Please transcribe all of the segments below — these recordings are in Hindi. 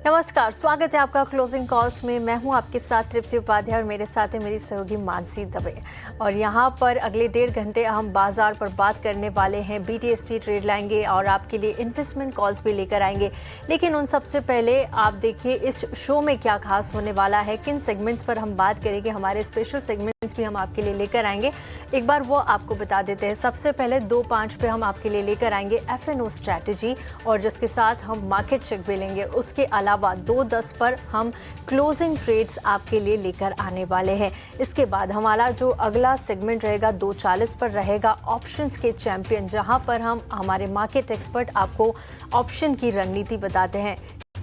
नमस्कार, स्वागत है आपका क्लोजिंग कॉल्स में। मैं हूं आपके साथ तृप्ति उपाध्याय और मेरे साथ है मेरी सहयोगी मानसी दवे। और यहां पर अगले 1.5 घंटे हम बाजार पर बात करने वाले हैं, BTST ट्रेड लाएंगे और आपके लिए इन्वेस्टमेंट कॉल्स भी लेकर आएंगे। लेकिन उन सबसे पहले आप देखिए इस शो में क्या खास होने वाला है, किन सेगमेंट्स पर हम बात करेंगे, हमारे स्पेशल सेगमेंट्स भी हम आपके लिए लेकर आएंगे। एक बार वो आपको बता देते हैं। सबसे पहले 2:05 पे हम आपके लिए लेकर आएंगे FNO स्ट्रैटेजी और जिसके साथ हम मार्केट चेक भी लेंगे। उसके अलावा 2:10 पर हम क्लोजिंग ट्रेड्स आपके लिए लेकर आने वाले हैं। इसके बाद हमारा जो अगला सेगमेंट रहेगा 2:40 पर रहेगा ऑप्शंस के चैंपियन, जहां पर हम हमारे मार्केट एक्सपर्ट आपको ऑप्शन की रणनीति बताते हैं।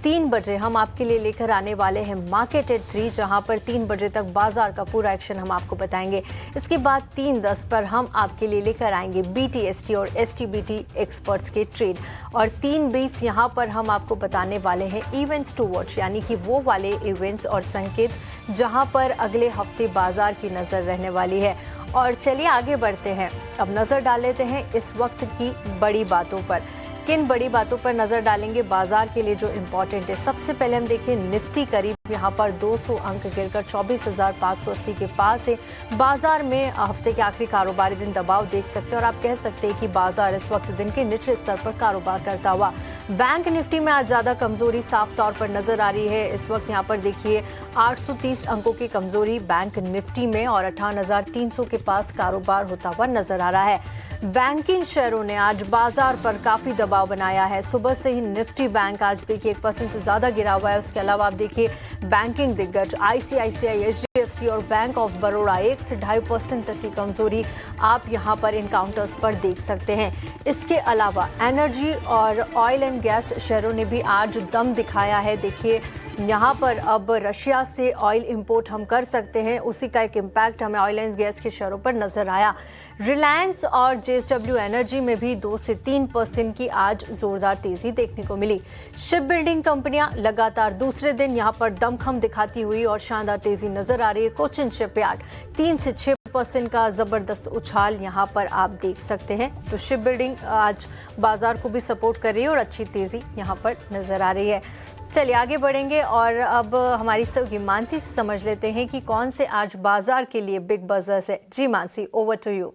3 बजे हम आपके लिए लेकर आने वाले हैं मार्केट एट 3, जहां पर 3 बजे तक बाजार का पूरा एक्शन हम आपको बताएंगे। इसके बाद 3:10 पर हम आपके लिए लेकर आएंगे BTST और STBT एक्सपर्ट्स के ट्रेड और 3:20 यहां पर हम आपको बताने वाले हैं इवेंट्स टू वॉच, यानी कि वो वाले इवेंट्स और संकेत जहां पर अगले हफ्ते बाजार की नज़र रहने वाली है। और चलिए आगे बढ़ते हैं, अब नज़र डाल लेते हैं इस वक्त की बड़ी बातों पर। किन बड़ी बातों पर नजर डालेंगे बाजार के लिए जो इम्पोर्टेंट है। सबसे पहले हम देखिए निफ्टी करीब यहां पर 200 अंक गिरकर 24,580 के पास है। बाजार में हफ्ते के आखिरी कारोबारी दिन दबाव देख सकते हैं और आप कह सकते हैं कि बाजार इस वक्त दिन के निचले स्तर पर कारोबार करता हुआ। बैंक निफ्टी में आज ज्यादा कमजोरी साफ तौर पर नजर आ रही है। इस वक्त यहाँ पर देखिए 830 अंकों की कमजोरी बैंक निफ्टी में और 58,300 के पास कारोबार होता हुआ नजर आ रहा है। बैंकिंग शेयरों ने आज बाजार पर काफी दबाव बनाया है। सुबह से ही निफ्टी बैंक आज देखिए 1% से ज्यादा गिरा हुआ है। उसके अलावा आप देखिए बैंकिंग दिग्गज ICICI, HDFC और बैंक ऑफ बड़ौदा 1 से 2.5% तक की कमजोरी आप यहां पर इन काउंटर्स पर देख सकते हैं। इसके अलावा एनर्जी और ऑयल एंड गैस शेयरों ने भी आज दम दिखाया है। देखिए यहाँ पर अब रशिया से ऑयल इंपोर्ट हम कर सकते हैं, उसी का एक इम्पैक्ट हमें ऑयल एंड गैस के शेयरों पर नजर आया। रिलायंस और JSW एनर्जी में भी 2 से 3% की आज जोरदार तेजी देखने को मिली। शिप बिल्डिंग कंपनियां लगातार दूसरे दिन यहाँ पर दमखम दिखाती हुई और शानदार तेजी नजर आ रही है। कोचिन शिपयार्ड 3 से 6% का जबरदस्त उछाल यहाँ पर आप देख सकते हैं। तो शिप बिल्डिंग आज बाजार को भी सपोर्ट कर रही है और अच्छी तेजी यहाँ पर नजर आ रही है। चलिए आगे बढ़ेंगे और अब हमारी सहयोगी मानसी से समझ लेते हैं कि कौन से आज बाजार के लिए बिग बजर्स है। जी मानसी, ओवर टू यू।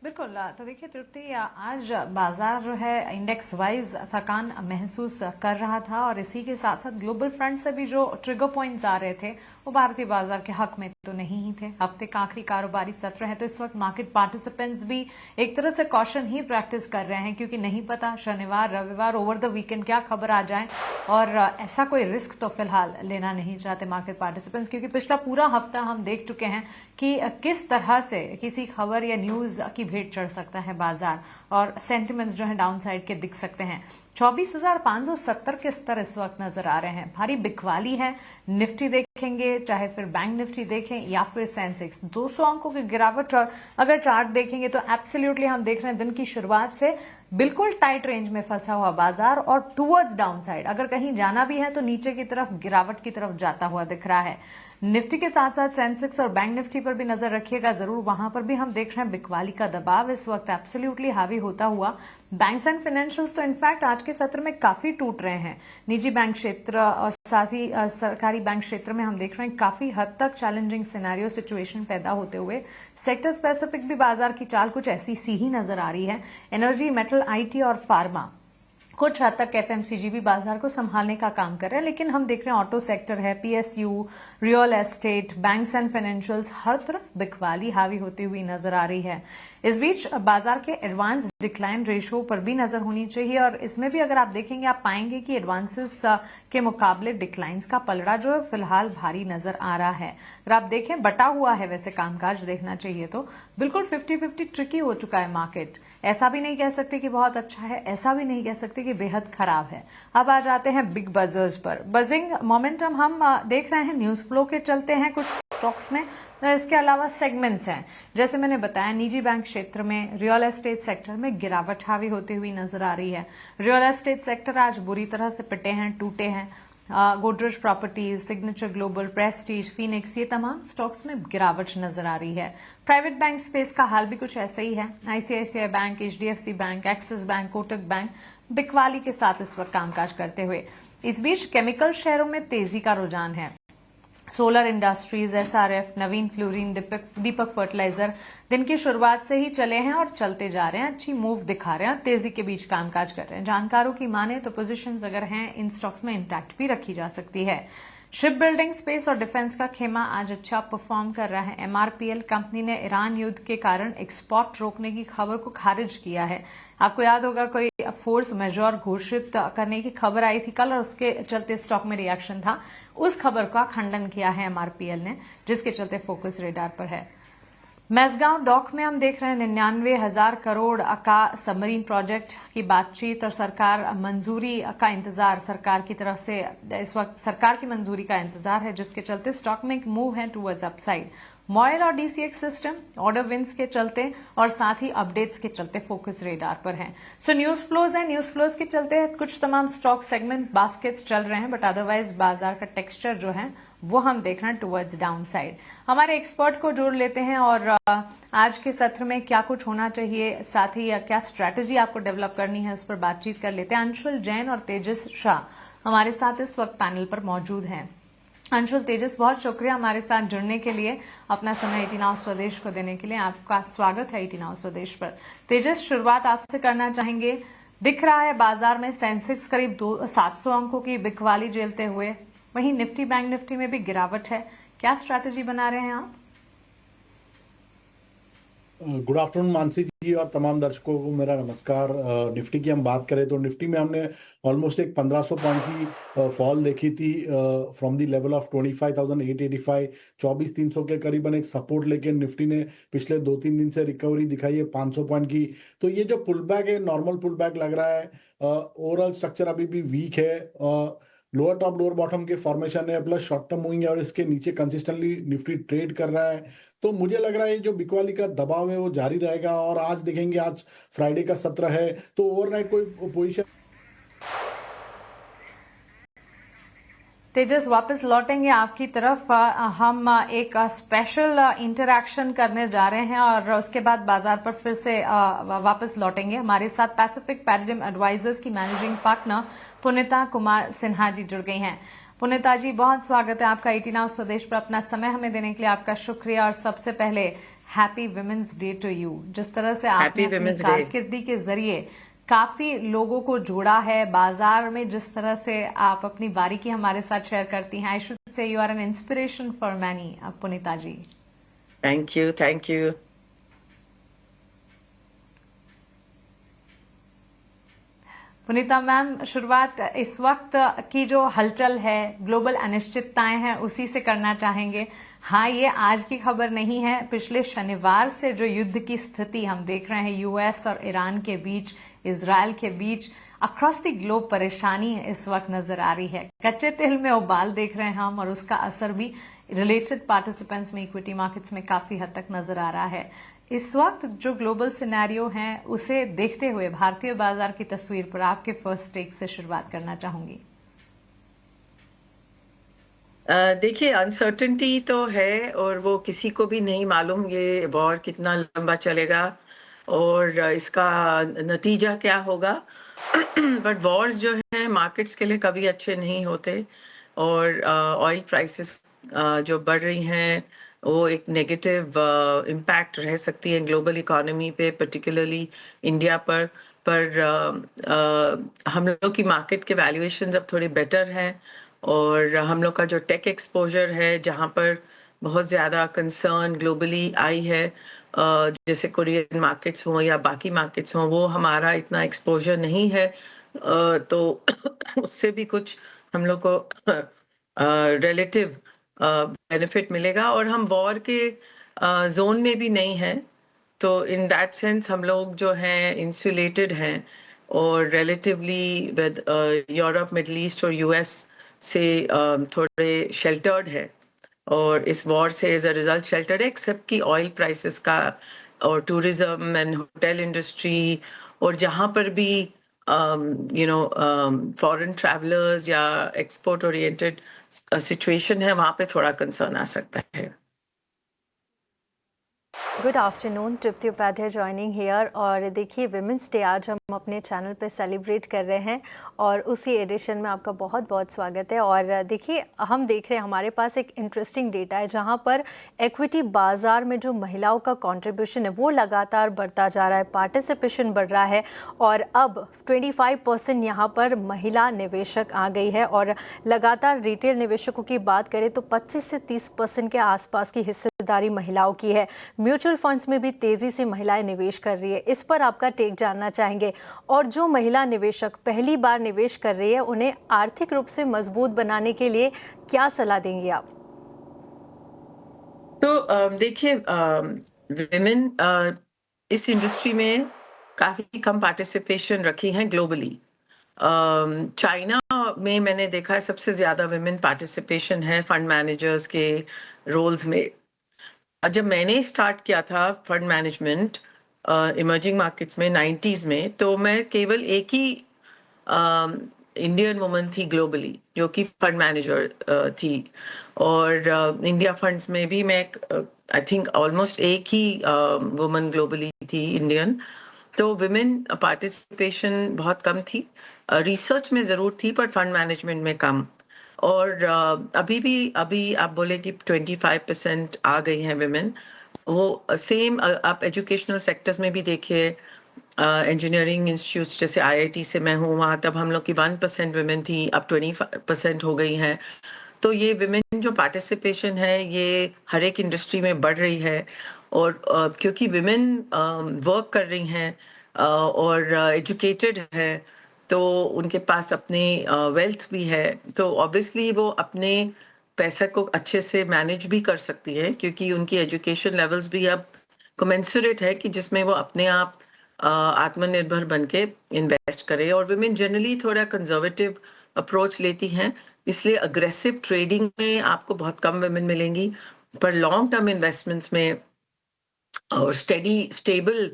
बिल्कुल, तो देखिए तृप्ति, आज बाजार जो है इंडेक्स वाइज थकान महसूस कर रहा था और इसी के साथ साथ ग्लोबल फ्रंट से भी जो ट्रिगर पॉइंट्स आ रहे थे वो भारतीय बाजार के हक में तो नहीं ही थे। हफ्ते का आखिरी कारोबारी सत्र है तो इस वक्त मार्केट पार्टिसिपेंट्स भी एक तरह से कॉशन ही प्रैक्टिस कर रहे हैं, क्योंकि नहीं पता शनिवार रविवार ओवर द वीकेंड क्या खबर आ जाए। और ऐसा कोई रिस्क तो फिलहाल लेना नहीं चाहते मार्केट पार्टिसिपेंट्स, क्योंकि पिछला पूरा हफ्ता हम देख चुके हैं कि किस तरह से किसी खबर या न्यूज की भेंट चढ़ सकता है बाजार और सेंटिमेंट्स जो है डाउन साइड के दिख सकते हैं। 24,570 के स्तर इस वक्त नजर आ रहे हैं। भारी बिकवाली है। निफ्टी देखेंगे, चाहे फिर बैंक निफ्टी देखें या फिर सेंसेक्स, 200 अंकों की गिरावट। और अगर चार्ट देखेंगे तो एब्सोल्युटली हम देख रहे हैं दिन की शुरुआत से बिल्कुल टाइट रेंज में फंसा हुआ बाजार और टूवर्ड्स डाउन साइड, अगर कहीं जाना भी है तो नीचे की तरफ गिरावट की तरफ जाता हुआ दिख रहा है। निफ्टी के साथ साथ सेंसेक्स और बैंक निफ्टी पर भी नजर रखिएगा जरूर, वहां पर भी हम देख रहे हैं बिकवाली का दबाव इस वक्त एब्सोल्युटली हावी होता हुआ। बैंक्स एंड फाइनेंशियल्स तो इनफैक्ट आज के सत्र में काफी टूट रहे हैं। निजी बैंक क्षेत्र और साथ ही सरकारी बैंक क्षेत्र में हम देख रहे हैं काफी हद तक चैलेंजिंग सिनेरियो सिचुएशन पैदा होते हुए। सेक्टर स्पेसिफिक भी बाजार की चाल कुछ ऐसी सी ही नजर आ रही है। एनर्जी, मेटल, IT और फार्मा, कुछ हद तक FMCG भी बाजार को संभालने का काम कर रहे हैं। लेकिन हम देख रहे हैं ऑटो सेक्टर है, PSU, real estate, banks and financials, हर तरफ बिकवाली हावी होती हुई नजर आ रही है। इस बीच बाजार के एडवांस डिक्लाइन रेशो पर भी नजर होनी चाहिए और इसमें भी अगर आप देखेंगे आप पाएंगे कि एडवांसेस के मुकाबले डिक्लाइंस का पलड़ा जो है फिलहाल भारी नजर आ रहा है। अगर आप देखें बटा हुआ है वैसे कामकाज देखना चाहिए तो बिल्कुल 50-50 ट्रिकी हो चुका है मार्केट। ऐसा भी नहीं कह सकते कि बहुत अच्छा है, ऐसा भी नहीं कह सकते कि बेहद खराब है। अब आ जाते हैं बिग बजर्स पर। बजिंग मोमेंटम हम देख रहे हैं न्यूज फ्लो के चलते हैं कुछ स्टॉक्स में। तो इसके अलावा सेगमेंट्स हैं, जैसे मैंने बताया निजी बैंक क्षेत्र में, रियल एस्टेट सेक्टर में गिरावट हावी होती हुई नजर आ रही है। रियल एस्टेट सेक्टर आज बुरी तरह से पिटे हैं, टूटे हैं। Godrej properties, signature global, Prestige, Phoenix, ये तमाम स्टॉक्स में गिरावट नजर आ रही है। प्राइवेट बैंक स्पेस का हाल भी कुछ ऐसा ही है। ICICI bank, HDFC bank, axis bank, Kotak bank बिकवाली के साथ इस वक्त कामकाज करते हुए। इस बीच केमिकल शेयरों में तेजी का रुझान है। सोलर इंडस्ट्रीज, एसआरएफ, नवीन फ्लोरीन, दीपक फर्टिलाइजर दिन की शुरुआत से ही चले हैं और चलते जा रहे हैं, अच्छी मूव दिखा रहे हैं, तेजी के बीच कामकाज कर रहे हैं। जानकारों की माने तो पोजीशंस अगर हैं इन स्टॉक्स में इंटैक्ट भी रखी जा सकती है। शिप बिल्डिंग, स्पेस और डिफेंस का खेमा आज अच्छा परफॉर्म कर रहा है। एमआरपीएल कंपनी ने ईरान युद्ध के कारण एक्सपोर्ट रोकने की खबर को खारिज किया है। आपको याद होगा कोई फोर्स मेजॉर घोषित करने की खबर आई थी कल और उसके चलते स्टॉक में रिएक्शन था। उस खबर का खंडन किया है एमआरपीएल ने, जिसके चलते फोकस रेडार पर है। मैसगांव डॉक में हम देख रहे हैं 99,000 करोड़ का सबमरीन प्रोजेक्ट की बातचीत और सरकार मंजूरी का इंतजार, सरकार की तरफ से इस वक्त सरकार की मंजूरी का इंतजार है, जिसके चलते स्टॉक में एक मूव है टूवर्ड्स अपसाइड। मॉयल और डीसीएक्स सिस्टम ऑर्डर विंस के चलते और साथ ही अपडेट्स के चलते फोकस रेडार पर हैं। सो न्यूज फ्लोज है, न्यूज फ्लोज के चलते कुछ तमाम स्टॉक सेगमेंट बास्केट्स चल रहे हैं, बट अदरवाइज बाजार का टेक्सचर जो है वो हम देख रहे हैं टुवर्ड्स डाउन साइड। हमारे एक्सपर्ट को जोड़ लेते हैं और आज के सत्र में क्या कुछ होना चाहिए, साथ ही क्या स्ट्रैटेजी आपको डेवलप करनी है, उस पर बातचीत कर लेते हैं। अंशुल जैन और तेजस शाह हमारे साथ इस वक्त पैनल पर मौजूद हैं। अंशुल, तेजस, बहुत शुक्रिया हमारे साथ जुड़ने के लिए, अपना समय 18 आवर्स स्वदेश को देने के लिए। आपका स्वागत है 18 आवर्स स्वदेश पर। तेजस, शुरुआत आपसे करना चाहेंगे। दिख रहा है बाजार में सेंसेक्स करीब 700 अंकों की बिकवाली झेलते हुए, वहीं निफ्टी बैंक निफ्टी में भी गिरावट है। क्या स्ट्रैटेजी बना रहे हैं आप? गुड आफ्टरनून मानसी जी और तमाम दर्शकों को मेरा नमस्कार। निफ्टी की हम बात करें तो निफ्टी में हमने ऑलमोस्ट एक 1500 पॉइंट की फॉल देखी थी फ्रॉम द लेवल ऑफ 25,885। 24,300 के करीबन एक सपोर्ट लेके निफ्टी ने पिछले 2-3 दिन से रिकवरी दिखाई है 500 पॉइंट की। तो ये जो पुल बैक है, नॉर्मल पुल बैक लग रहा है। ओवरऑल स्ट्रक्चर अभी भी वीक है। लोअर टॉप लोअर बॉटम के फॉर्मेशन है, प्लस शॉर्ट टर्म मूविंग है और इसके नीचे कंसिस्टेंटली निफ्टी ट्रेड कर रहा है। तो मुझे लग रहा है जो बिकवाली का दबाव है वो जारी रहेगा और आज देखेंगे, आज फ्राइडे का सत्र है तो ओवरनाइट कोई पोजीशन। तेजस, वापस लौटेंगे आपकी तरफ। हम एक स्पेशल इंटरैक्शन करने जा रहे हैं और उसके बाद बाजार पर फिर से वापस लौटेंगे। हमारे साथ पैसिफिक पैराडिम एडवाइजर्स की मैनेजिंग पार्टनर पुनीता कुमार सिन्हा जी जुड़ गई हैं। पुनीता जी, बहुत स्वागत है आपका 18 आवर्स स्वदेश पर। अपना समय हमें देने के लिए आपका शुक्रिया और सबसे पहले happy women's day to you. जिस तरह से आपने अपनी कारकिर्दी के जरिए काफी लोगों को जोड़ा है बाजार में, जिस तरह से आप अपनी बारीकी हमारे साथ शेयर करती हैं, I should say you are an inspiration for many, Punita ji. Thank you, thank you. Punita ma'am, शुरुआत इस वक्त की जो हलचल है, ग्लोबल अनिश्चितताएं हैं, उसी से करना चाहेंगे। हाँ, ये आज की खबर नहीं है, पिछले शनिवार से जो युद्ध की स्थिति हम देख रहे हैं यूएस और ईरान के बीच, इजराइल के बीच, अक्रॉस द ग्लोब परेशानी इस वक्त नजर आ रही है। कच्चे तेल में उबाल देख रहे हैं हम और उसका असर भी रिलेटेड पार्टिसिपेंट्स में, इक्विटी मार्केट्स में काफी हद तक नजर आ रहा है। इस वक्त जो ग्लोबल सिनेरियो है उसे देखते हुए भारतीय बाजार की तस्वीर पर आपके फर्स्ट टेक से शुरुआत करना चाहूंगी। देखिए, अनसर्टेनिटी तो है और वो किसी को भी नहीं मालूम ये वॉर कितना लंबा चलेगा और इसका नतीजा क्या होगा। बट वॉर्स जो है मार्केट्स के लिए कभी अच्छे नहीं होते और ऑयल प्राइसेस जो बढ़ रही हैं वो एक नेगेटिव इम्पैक्ट रह सकती है ग्लोबल इकोनॉमी पे, पर्टिकुलरली इंडिया पर हम लोग की मार्केट के वैल्यूएशंस अब थोड़ी बेटर हैं और हम लोग का जो टेक एक्सपोजर है जहाँ पर बहुत ज़्यादा कंसर्न ग्लोबली आई है, जैसे कोरियन मार्केट्स हों या बाकी मार्केट्स हों, वो हमारा इतना एक्सपोजर नहीं है। तो उससे भी कुछ हम लोग को रिलेटिव बेनिफिट मिलेगा और हम वॉर के जोन में भी नहीं हैं, तो इन दैट सेंस हम लोग जो हैं इंसुलेटेड हैं और relatively with Europe, middle east और यूएस से थोड़े शेल्टर्ड है और इस वॉर से एज अ रिजल्ट शेल्टर्ड है, एक्सेप्ट कि ऑयल प्राइसेस का और टूरिज्म एंड होटल इंडस्ट्री और जहाँ पर भी फॉरेन ट्रैवलर्स या एक्सपोर्ट ओरिएंटेड सिचुएशन है, वहाँ पे थोड़ा कंसर्न आ सकता है। Good afternoon, Tripti Upadhyay joining here. और देखिए, विमेंस डे आज हम अपने चैनल पे सेलिब्रेट कर रहे हैं और उसी एडिशन में आपका बहुत बहुत स्वागत है। और देखिए, हम देख रहे हैं हमारे पास एक इंटरेस्टिंग डेटा है जहां पर इक्विटी बाजार में जो महिलाओं का कंट्रीब्यूशन है वो लगातार बढ़ता जा रहा है, पार्टिसिपेशन बढ़ रहा है और अब 25% यहाँ पर महिला निवेशक आ गई है। और लगातार रिटेल निवेशकों की बात करें तो 25 से 30% के आसपास की हिस्सेदारी महिलाओं की है। म्यूचुअल फंड्स में भी तेजी से महिलाएं निवेश कर रही है। इस पर आपका टेक जानना चाहेंगे। और जो महिला निवेशक पहली बार निवेश कर रही है उन्हें आर्थिक रूप से मजबूत बनाने के लिए क्या सलाह देंगे आप? तो देखिए, विमेन इस इंडस्ट्री में काफी कम पार्टिसिपेशन रखी हैं ग्लोबली। चाइना में मैंने देखा है सबसे ज्यादा विमेन पार्टिसिपेशन है फंड मैनेजर्स के रोल्स में। जब मैंने स्टार्ट किया था फंड मैनेजमेंट इमर्जिंग मार्केट्स में 90s में, तो मैं केवल एक ही इंडियन वुमन थी ग्लोबली जो कि फंड मैनेजर थी। और इंडिया फंड्स में भी मैं आई थिंक ऑलमोस्ट एक ही वुमन ग्लोबली थी इंडियन। तो विमेन पार्टिसिपेशन बहुत कम थी। रिसर्च में ज़रूर थी पर फंड मैनेजमेंट में कम। और अभी आप बोले कि 25% आ गई हैं विमेन। वो सेम आप एजुकेशनल सेक्टर्स में भी देखिए, इंजीनियरिंग इंस्टीट्यूट जैसे आईआईटी से मैं हूँ, वहाँ तब हम लोग की 1% विमेन थी, अब 25% हो गई हैं। तो ये विमेन जो पार्टिसिपेशन है ये हर एक इंडस्ट्री में बढ़ रही है। और क्योंकि विमेन वर्क कर रही हैं और एजुकेटेड है, तो उनके पास अपनी वेल्थ भी है, तो ऑब्वियसली वो अपने पैसे को अच्छे से मैनेज भी कर सकती है, क्योंकि उनकी एजुकेशन लेवल्स भी अब कमेंसुरेट है कि जिसमें वो अपने आप आत्मनिर्भर बन के इन्वेस्ट करे। और विमेन जनरली थोड़ा कंजर्वेटिव अप्रोच लेती हैं, इसलिए अग्रेसिव ट्रेडिंग में आपको बहुत कम विमेन मिलेंगी। पर लॉन्ग टर्म इन्वेस्टमेंट्स में और स्टेबल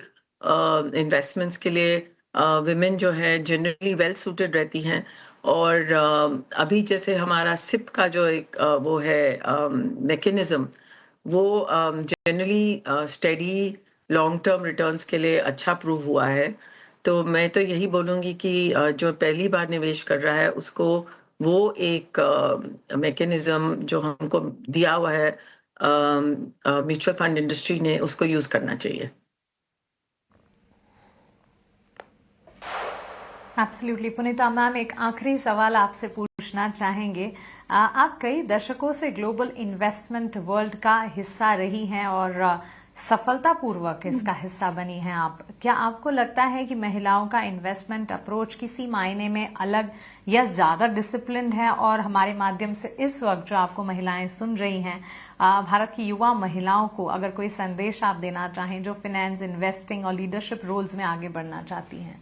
इन्वेस्टमेंट्स के लिए विमेन जो है जनरली वेल सूटेड रहती हैं। और अभी जैसे हमारा सिप का जो एक वो है मैकेनिज्म, वो generally steady long term returns के लिए अच्छा प्रूव हुआ है। तो मैं तो यही बोलूँगी कि जो पहली बार निवेश कर रहा है उसको वो एक मैकेनिज्म जो हमको दिया हुआ है म्यूचुअल फंड इंडस्ट्री ने, उसको यूज करना चाहिए। एब्सोल्युटली। पुनीता मैम, एक आखिरी सवाल आपसे पूछना चाहेंगे। आप कई दशकों से ग्लोबल इन्वेस्टमेंट वर्ल्ड का हिस्सा रही हैं और सफलतापूर्वक इसका हिस्सा बनी हैं आप। क्या आपको लगता है कि महिलाओं का इन्वेस्टमेंट अप्रोच किसी मायने में अलग या ज्यादा डिसिप्लिन्ड है? और हमारे माध्यम से इस वक्त जो आपको महिलाएं सुन रही हैं, भारत की युवा महिलाओं को अगर कोई संदेश आप देना चाहें जो फाइनेंस, इन्वेस्टिंग और लीडरशिप रोल्स में आगे बढ़ना चाहती हैं।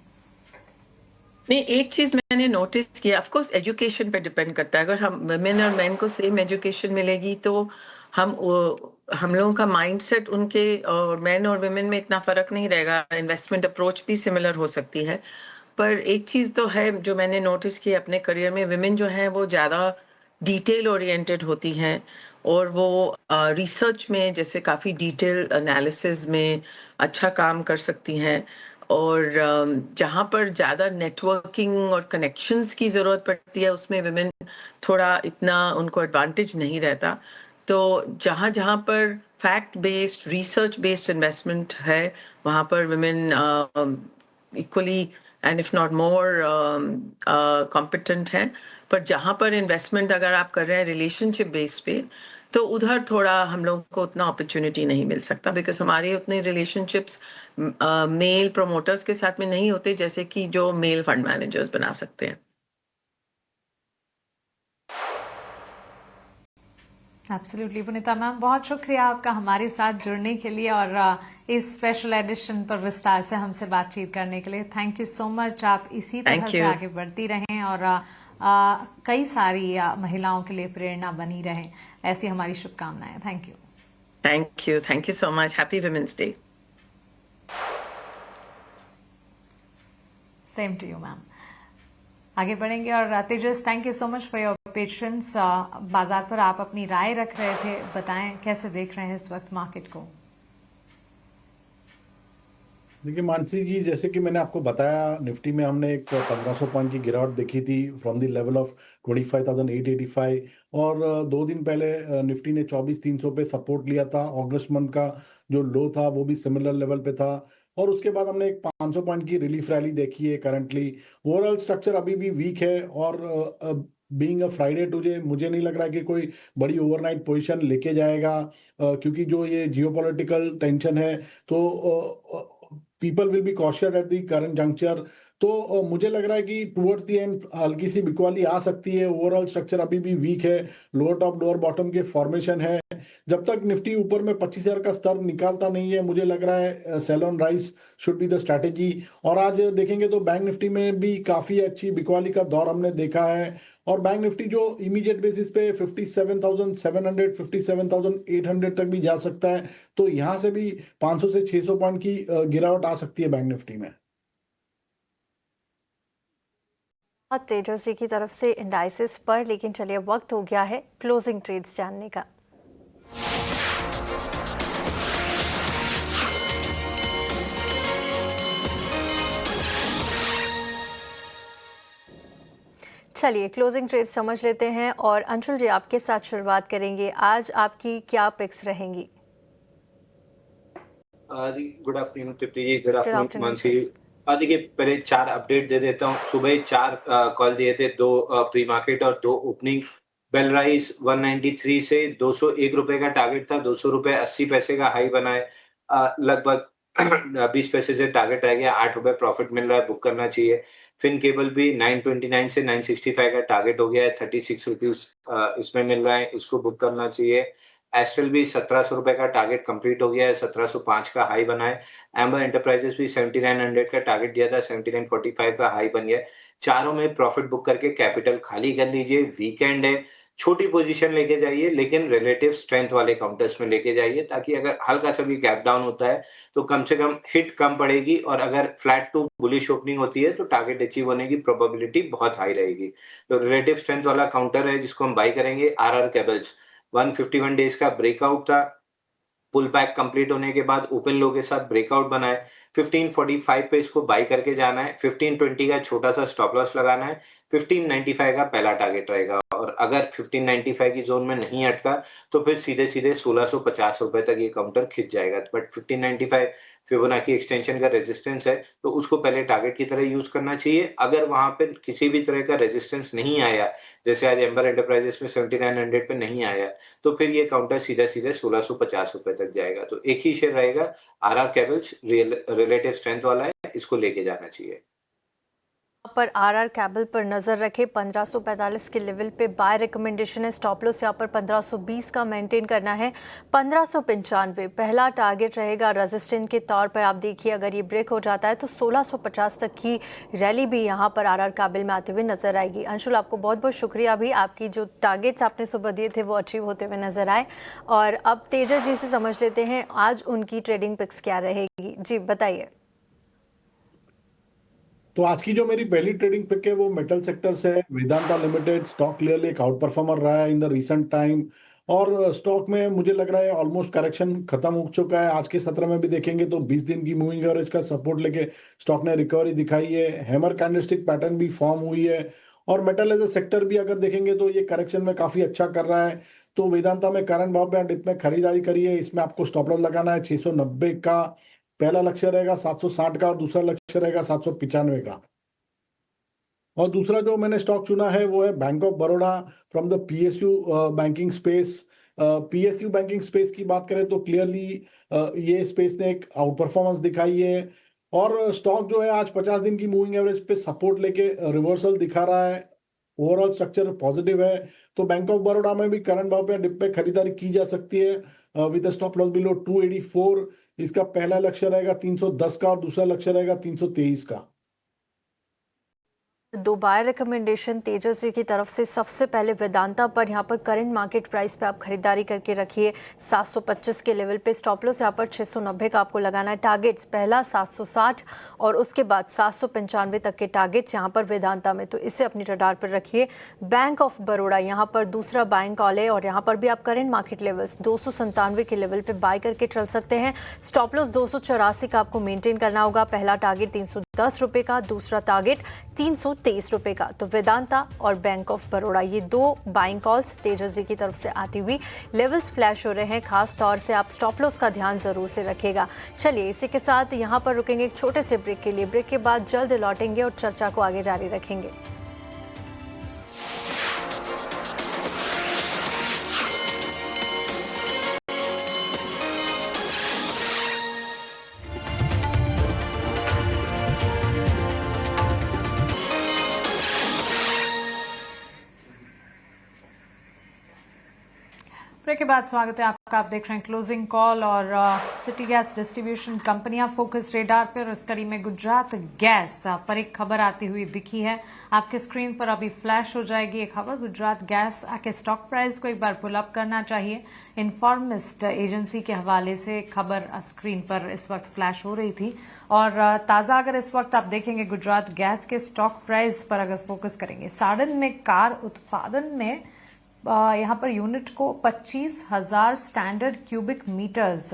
नहीं, एक चीज मैंने नोटिस किया, ऑफ कोर्स एजुकेशन पे डिपेंड करता है। अगर हम वुमेन और मेन को सेम एजुकेशन मिलेगी तो हम लोगों का माइंडसेट उनके और मेन और वुमेन में इतना फर्क नहीं रहेगा, इन्वेस्टमेंट अप्रोच भी सिमिलर हो सकती है। पर एक चीज तो है जो मैंने नोटिस की अपने करियर में, विमेन जो है वो ज्यादा डिटेल ओरिएंटेड होती हैं और वो रिसर्च में जैसे काफी डिटेल एनालिसिस में अच्छा काम कर सकती हैं। और जहाँ पर ज़्यादा नेटवर्किंग और कनेक्शंस की ज़रूरत पड़ती है उसमें विमेन थोड़ा इतना उनको एडवांटेज नहीं रहता। तो जहाँ जहाँ पर fact based research based investment है वहाँ पर women equally and if not more competent है। पर जहाँ पर इन्वेस्टमेंट अगर आप कर रहे हैं रिलेशनशिप बेस पे, तो उधर थोड़ा हम लोग को उतना अपॉर्चुनिटी नहीं मिल सकता, बिकॉज हमारे उतने रिलेशनशिप्स मेल प्रमोटर्स के साथ में नहीं होते जैसे कि जो मेल फंड मैनेजर्स बना सकते हैं। एब्सोल्युटली पुनीता मैम, बहुत शुक्रिया आपका हमारे साथ जुड़ने के लिए और इस स्पेशल एडिशन पर विस्तार से हमसे बातचीत करने के लिए। Thank you so much. आप इसी तरह से आगे बढ़ती रहें और कई सारी महिलाओं के लिए प्रेरणा बनी रहें, ऐसी हमारी शुभकामनाएं। Thank you. Thank you so much. Happy women's day. Same to you ma'am. आगे बढ़ेंगे और Tejas, thank you so much for your patience. बाजार पर आप अपनी राय रख रहे थे, बताएं कैसे देख रहे हैं इस वक्त मार्केट को। देखिए मानसी जी, जैसे कि मैंने आपको बताया, निफ्टी में हमने एक 1500 पॉइंट की गिरावट देखी थी फ्रॉम द लेवल ऑफ 25,885। और 2 दिन पहले निफ्टी ने 24,300 पे सपोर्ट लिया था। अगस्त मंथ का जो लो था वो भी सिमिलर लेवल पे था। और उसके बाद हमने एक 500 पॉइंट की रिलीफ रैली देखी है। करंटली ओवरऑल स्ट्रक्चर अभी भी वीक है, और बीइंग अ फ्राइडे टुडे मुझे नहीं लग रहा है कि कोई बड़ी ओवरनाइट पोजीशन लेके जाएगा, क्योंकि जो ये जियोपॉलिटिकल टेंशन है, तो people will be cautious at the current juncture. तो मुझे लग रहा है कि टुवर्ड्स द एंड हल्की सी बिकवाली आ सकती है। ओवरऑल स्ट्रक्चर अभी भी वीक है, लोअर टॉप लोअर बॉटम के फॉर्मेशन है। जब तक निफ्टी ऊपर में 25,000 का स्तर निकालता नहीं है, मुझे लग रहा है sell on rise should be the strategy. और आज देखेंगे तो बैंक निफ्टी में भी काफी अच्छी बिकवाली का दौर हमने देखा है। और बैंक निफ्टी जो इमीडिएट बेसिस पे 57,700 57,800 तक भी जा सकता है। तो यहाँ से भी 500 से 600 पॉइंट की गिरावट आ सकती है बैंक निफ्टी में। और तेजस जी की तरफ से इंडाइसिस पर, लेकिन चलिए वक्त हो गया है क्लोजिंग ट्रेड्स जानने का। चलिए क्लोजिंग ट्रेड समझ लेते हैं, और अंशुल जी आपके साथ शुरुआत करेंगे। आज आपकी क्या पिक्स रहेंगी? गुड आफ्टरनून तृप्ति जी, गुड आफ्टरनून आफ्टरनून मानसी जी। देखिए, पहले 4 अपडेट दे देता हूँ। सुबह 4 कॉल दिए थे, 2 प्री मार्केट और 2 ओपनिंग। बेल राइज 193 से 201 रुपए का टारगेट था, 200 रुपए 80 पैसे का हाई बनाए। लगभग 20 पैसे से टारगेट रह गया, 8 रुपए प्रॉफिट मिल रहा है, बुक करना चाहिए। फिन केबल भी 929 से 965 का टारगेट हो गया है, 36 रुपीज इसमें मिल रहा है, इसको बुक करना चाहिए। एस्ट्रल भी 1700 रुपए का टारगेट कंप्लीट हो गया है, 1705 का हाई बना है। एम्बर एंटरप्राइजेस भी 7900 का टारगेट दिया था, 7945 का हाई बन गया है। चारों में प्रॉफिट बुक करके कैपिटल खाली कर लीजिए। वीकेंड है, छोटी पोजीशन लेके जाइए, लेकिन रिलेटिव स्ट्रेंथ वाले काउंटर्स में लेके जाइए, ताकि अगर हल्का सा भी गैप डाउन होता है तो कम से कम हिट कम पड़ेगी, और अगर फ्लैट टू बुलिश ओपनिंग होती है तो टारगेट अचीव होने की प्रोबेबिलिटी बहुत हाई रहेगी। तो रिलेटिव स्ट्रेंथ वाला काउंटर है जिसको हम बाई करेंगे, आरआर केबल्स। 151 डेज का ब्रेकआउट था, पुल बैक कंप्लीट होने के बाद ओपन लो के साथ ब्रेकआउट बनाए। 1545 पे इसको बाई करके जाना है, 1520 का छोटा सा स्टॉप लॉस लगाना है, 1595 का पहला टारगेट रहेगा। और अगर 1595 की जोन में नहीं अटका तो फिर सीधे सीधे 1650 रुपए तक ये काउंटर खिंच जाएगा। बट 1595 फिबोनाची एक्सटेंशन का रेजिस्टेंस है, तो उसको पहले टारगेट की तरह यूज करना चाहिए। अगर वहां पे किसी भी तरह का रेजिस्टेंस नहीं आया, जैसे आज एम्बर एंटरप्राइजेस में 7900 पे नहीं आया, तो फिर ये काउंटर सीधे सीधे 1650 रुपए तक जाएगा। तो एक ही शेयर रहेगा, आरआर केबल्स, रिलेटिव स्ट्रेंथ वाला है, इसको लेके जाना चाहिए। पर आरआर कैबल पर नजर रखें, 1545 के लेवल पे बाय रिकमेंडेशन है। स्टॉप लॉस यहाँ पर 1520 का मेंटेन करना है। 1595 पहला टारगेट रहेगा रेजिस्टेंट के तौर पर। आप देखिए अगर ये ब्रेक हो जाता है तो 1650 तक की रैली भी यहाँ पर आरआर कैबल में आते हुए नजर आएगी। अंशुल, आपको बहुत बहुत शुक्रिया। भी आपकी जो टारगेट्स आपने सुबह दिए थे वो अचीव होते हुए नजर आए। और अब तेजस जी से समझ लेते हैं आज उनकी ट्रेडिंग पिक्स क्या रहेगी। जी बताइए। तो आज की जो मेरी पहली ट्रेडिंग पिक है वो मेटल सेक्टर से है। वेदांता लिमिटेड स्टॉक क्लियरली एक आउट परफॉर्मर रहा है इन द रिसेंट टाइम, और स्टॉक में मुझे लग रहा है ऑलमोस्ट करेक्शन खत्म हो चुका है। आज के सत्र में भी देखेंगे तो 20 दिन की मूविंग एवरेज का सपोर्ट लेके स्टॉक ने रिकवरी दिखाई है। हैमर कैंडलस्टिक पैटर्न भी फॉर्म हुई है, और मेटल एज ए सेक्टर भी अगर देखेंगे तो ये करेक्शन में काफी अच्छा कर रहा है। तो वेदांता में करंट भाव पे डिप में खरीदारी करिए। इसमें आपको स्टॉप लॉस लगाना है 690 का, पहला लक्ष्य रहेगा 760 का, और दूसरा लक्ष्य रहेगा 795 का। और दूसरा जो मैंने स्टॉक चुना है वो है bank of Baroda from the PSU banking space. PSU banking space की बात करें तो क्लियरली ये स्पेस ने एक आउट परफॉर्मेंस दिखाई है, और स्टॉक जो है आज 50 दिन की मूविंग एवरेज पे सपोर्ट लेके रिवर्सल दिखा रहा है। ओवरऑल स्ट्रक्चर पॉजिटिव है। तो बैंक ऑफ बड़ौदा में भी करंट भाव पे डिप पे खरीदारी की जा सकती है विद स्टॉप लॉस बिलो 284। इसका पहला लक्ष्य रहेगा 310 का, और दूसरा लक्ष्य रहेगा 323 का। दो बाय रिकमेंडेशन तेजस जी की तरफ से। सबसे पहले वेदांता पर यहाँ पर करंट मार्केट प्राइस पे आप खरीदारी करके रखिए 725 के लेवल पे। स्टॉप लॉस यहाँ पर 690 का आपको लगाना है। टारगेट्स पहला 760 और उसके बाद 795 तक के टारगेट्स यहाँ पर वेदांता में, तो इसे अपनी रडार पर रखिए। बैंक ऑफ बड़ौदा यहाँ पर दूसरा बाइंग कॉल है और यहाँ पर भी आप करंट मार्केट लेवल्स 297 के लेवल पे बाय करके चल सकते हैं। स्टॉप लॉस 284 का आपको मेंटेन करना होगा। पहला टारगेट 310 रुपए का, दूसरा टारगेट 323 रुपए का। तो वेदांता और बैंक ऑफ बड़ौदा ये दो बाइंग कॉल्स तेजस जी की तरफ से आती हुई लेवल्स फ्लैश हो रहे हैं। खास तौर से आप स्टॉप लॉस का ध्यान जरूर से रखिएगा। चलिए इसी के साथ यहाँ पर रुकेंगे एक छोटे से ब्रेक के लिए। ब्रेक के बाद जल्द लौटेंगे और चर्चा को आगे जारी रखेंगे। ब्रेक के बाद स्वागत है आपका। आप देख रहे हैं क्लोजिंग कॉल और सिटी गैस डिस्ट्रीब्यूशन कंपनियां फोकस रेडार पर। इस कड़ी में गुजरात गैस पर एक खबर आती हुई दिखी है, आपके स्क्रीन पर अभी फ्लैश हो जाएगी ये खबर। गुजरात गैस के स्टॉक प्राइस को एक बार पुल अप करना चाहिए। इन्फॉर्मिस्ट एजेंसी के हवाले से खबर स्क्रीन पर इस वक्त फ्लैश हो रही थी। और ताजा अगर इस वक्त आप देखेंगे गुजरात गैस के स्टॉक प्राइस पर अगर फोकस करेंगे, साड़न में कार उत्पादन में यहाँ पर यूनिट को 25,000 स्टैंडर्ड क्यूबिक मीटर्स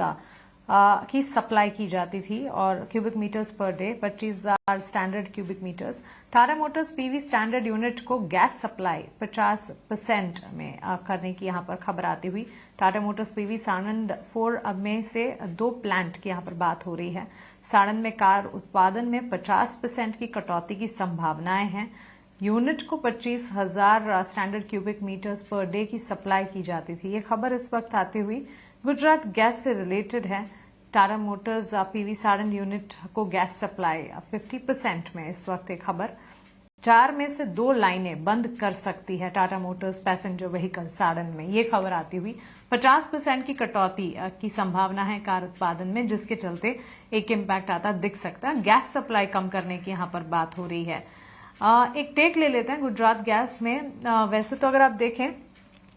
की सप्लाई की जाती थी और cubic metres per day 25,000 standard cubic metres. Tata Motors PV standard unit को गैस सप्लाई 50% में करने की यहाँ पर खबर आती हुई। टाटा मोटर्स पीवी साणंद 4 में से 2 प्लांट की यहाँ पर बात हो रही है। साणंद में कार उत्पादन में 50% की कटौती की संभावनाएं हैं। यूनिट को 25,000 standard cubic metres per day की सप्लाई की जाती थी। ये खबर इस वक्त आती हुई गुजरात गैस से रिलेटेड है। टाटा मोटर्स पीवी साड़न यूनिट को गैस सप्लाई 50% में इस वक्त एक खबर। 4 में से 2 लाइनें बंद कर सकती है टाटा मोटर्स पैसेंजर व्हीकल साड़न में, ये खबर आती हुई। 50% की कटौती की संभावना है कार उत्पादन में, जिसके चलते एक इम्पैक्ट आता दिख सकता है। गैस सप्लाई कम करने की यहाँ पर बात हो रही है। एक टेक ले लेते हैं गुजरात गैस में। वैसे तो अगर आप देखें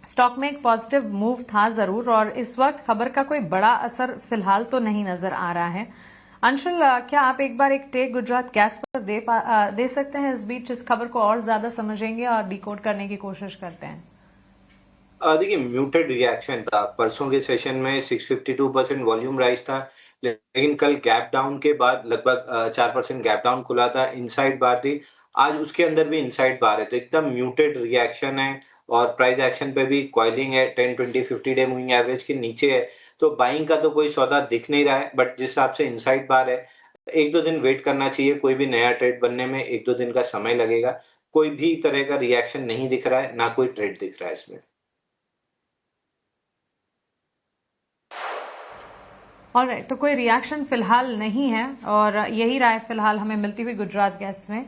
स्टॉक में एक पॉजिटिव मूव था जरूर और इस वक्त खबर का कोई बड़ा असर फिलहाल तो नहीं नजर आ रहा है। अंशुल, क्या आप एक बार एक टेक गुजरात गैस पर दे सकते हैं? इस बीच इस खबर को और ज्यादा समझेंगे और डिकोड करने की कोशिश करते हैं। देखिए, म्यूटेड रिएक्शन था परसों के सेशन में। 652% वॉल्यूम राइज था, लेकिन कल गैप डाउन के बाद लगभग 4% गैप डाउन खुला था। इनसाइड बार थी, आज उसके अंदर भी इनसाइड बार है, तो एकदम म्यूटेड रिएक्शन है। और प्राइस एक्शन पे भी कॉइलिंग है 10, 20, 50 डे मूविंग एवरेज के नीचे है, तो बाइंग का तो कोई सौदा दिख नहीं रहा है। बट जिस हिसाब से इनसाइड बार है, 1-2 दिन वेट करना चाहिए। कोई भी नया ट्रेड बनने में 1-2 दिन का समय लगेगा। कोई भी तरह का रिएक्शन नहीं दिख रहा है, ना कोई ट्रेड दिख रहा है इसमें। ऑलराइट, तो कोई रिएक्शन फिलहाल नहीं है और यही राय फिलहाल हमें मिलती हुई गुजरात गैस में।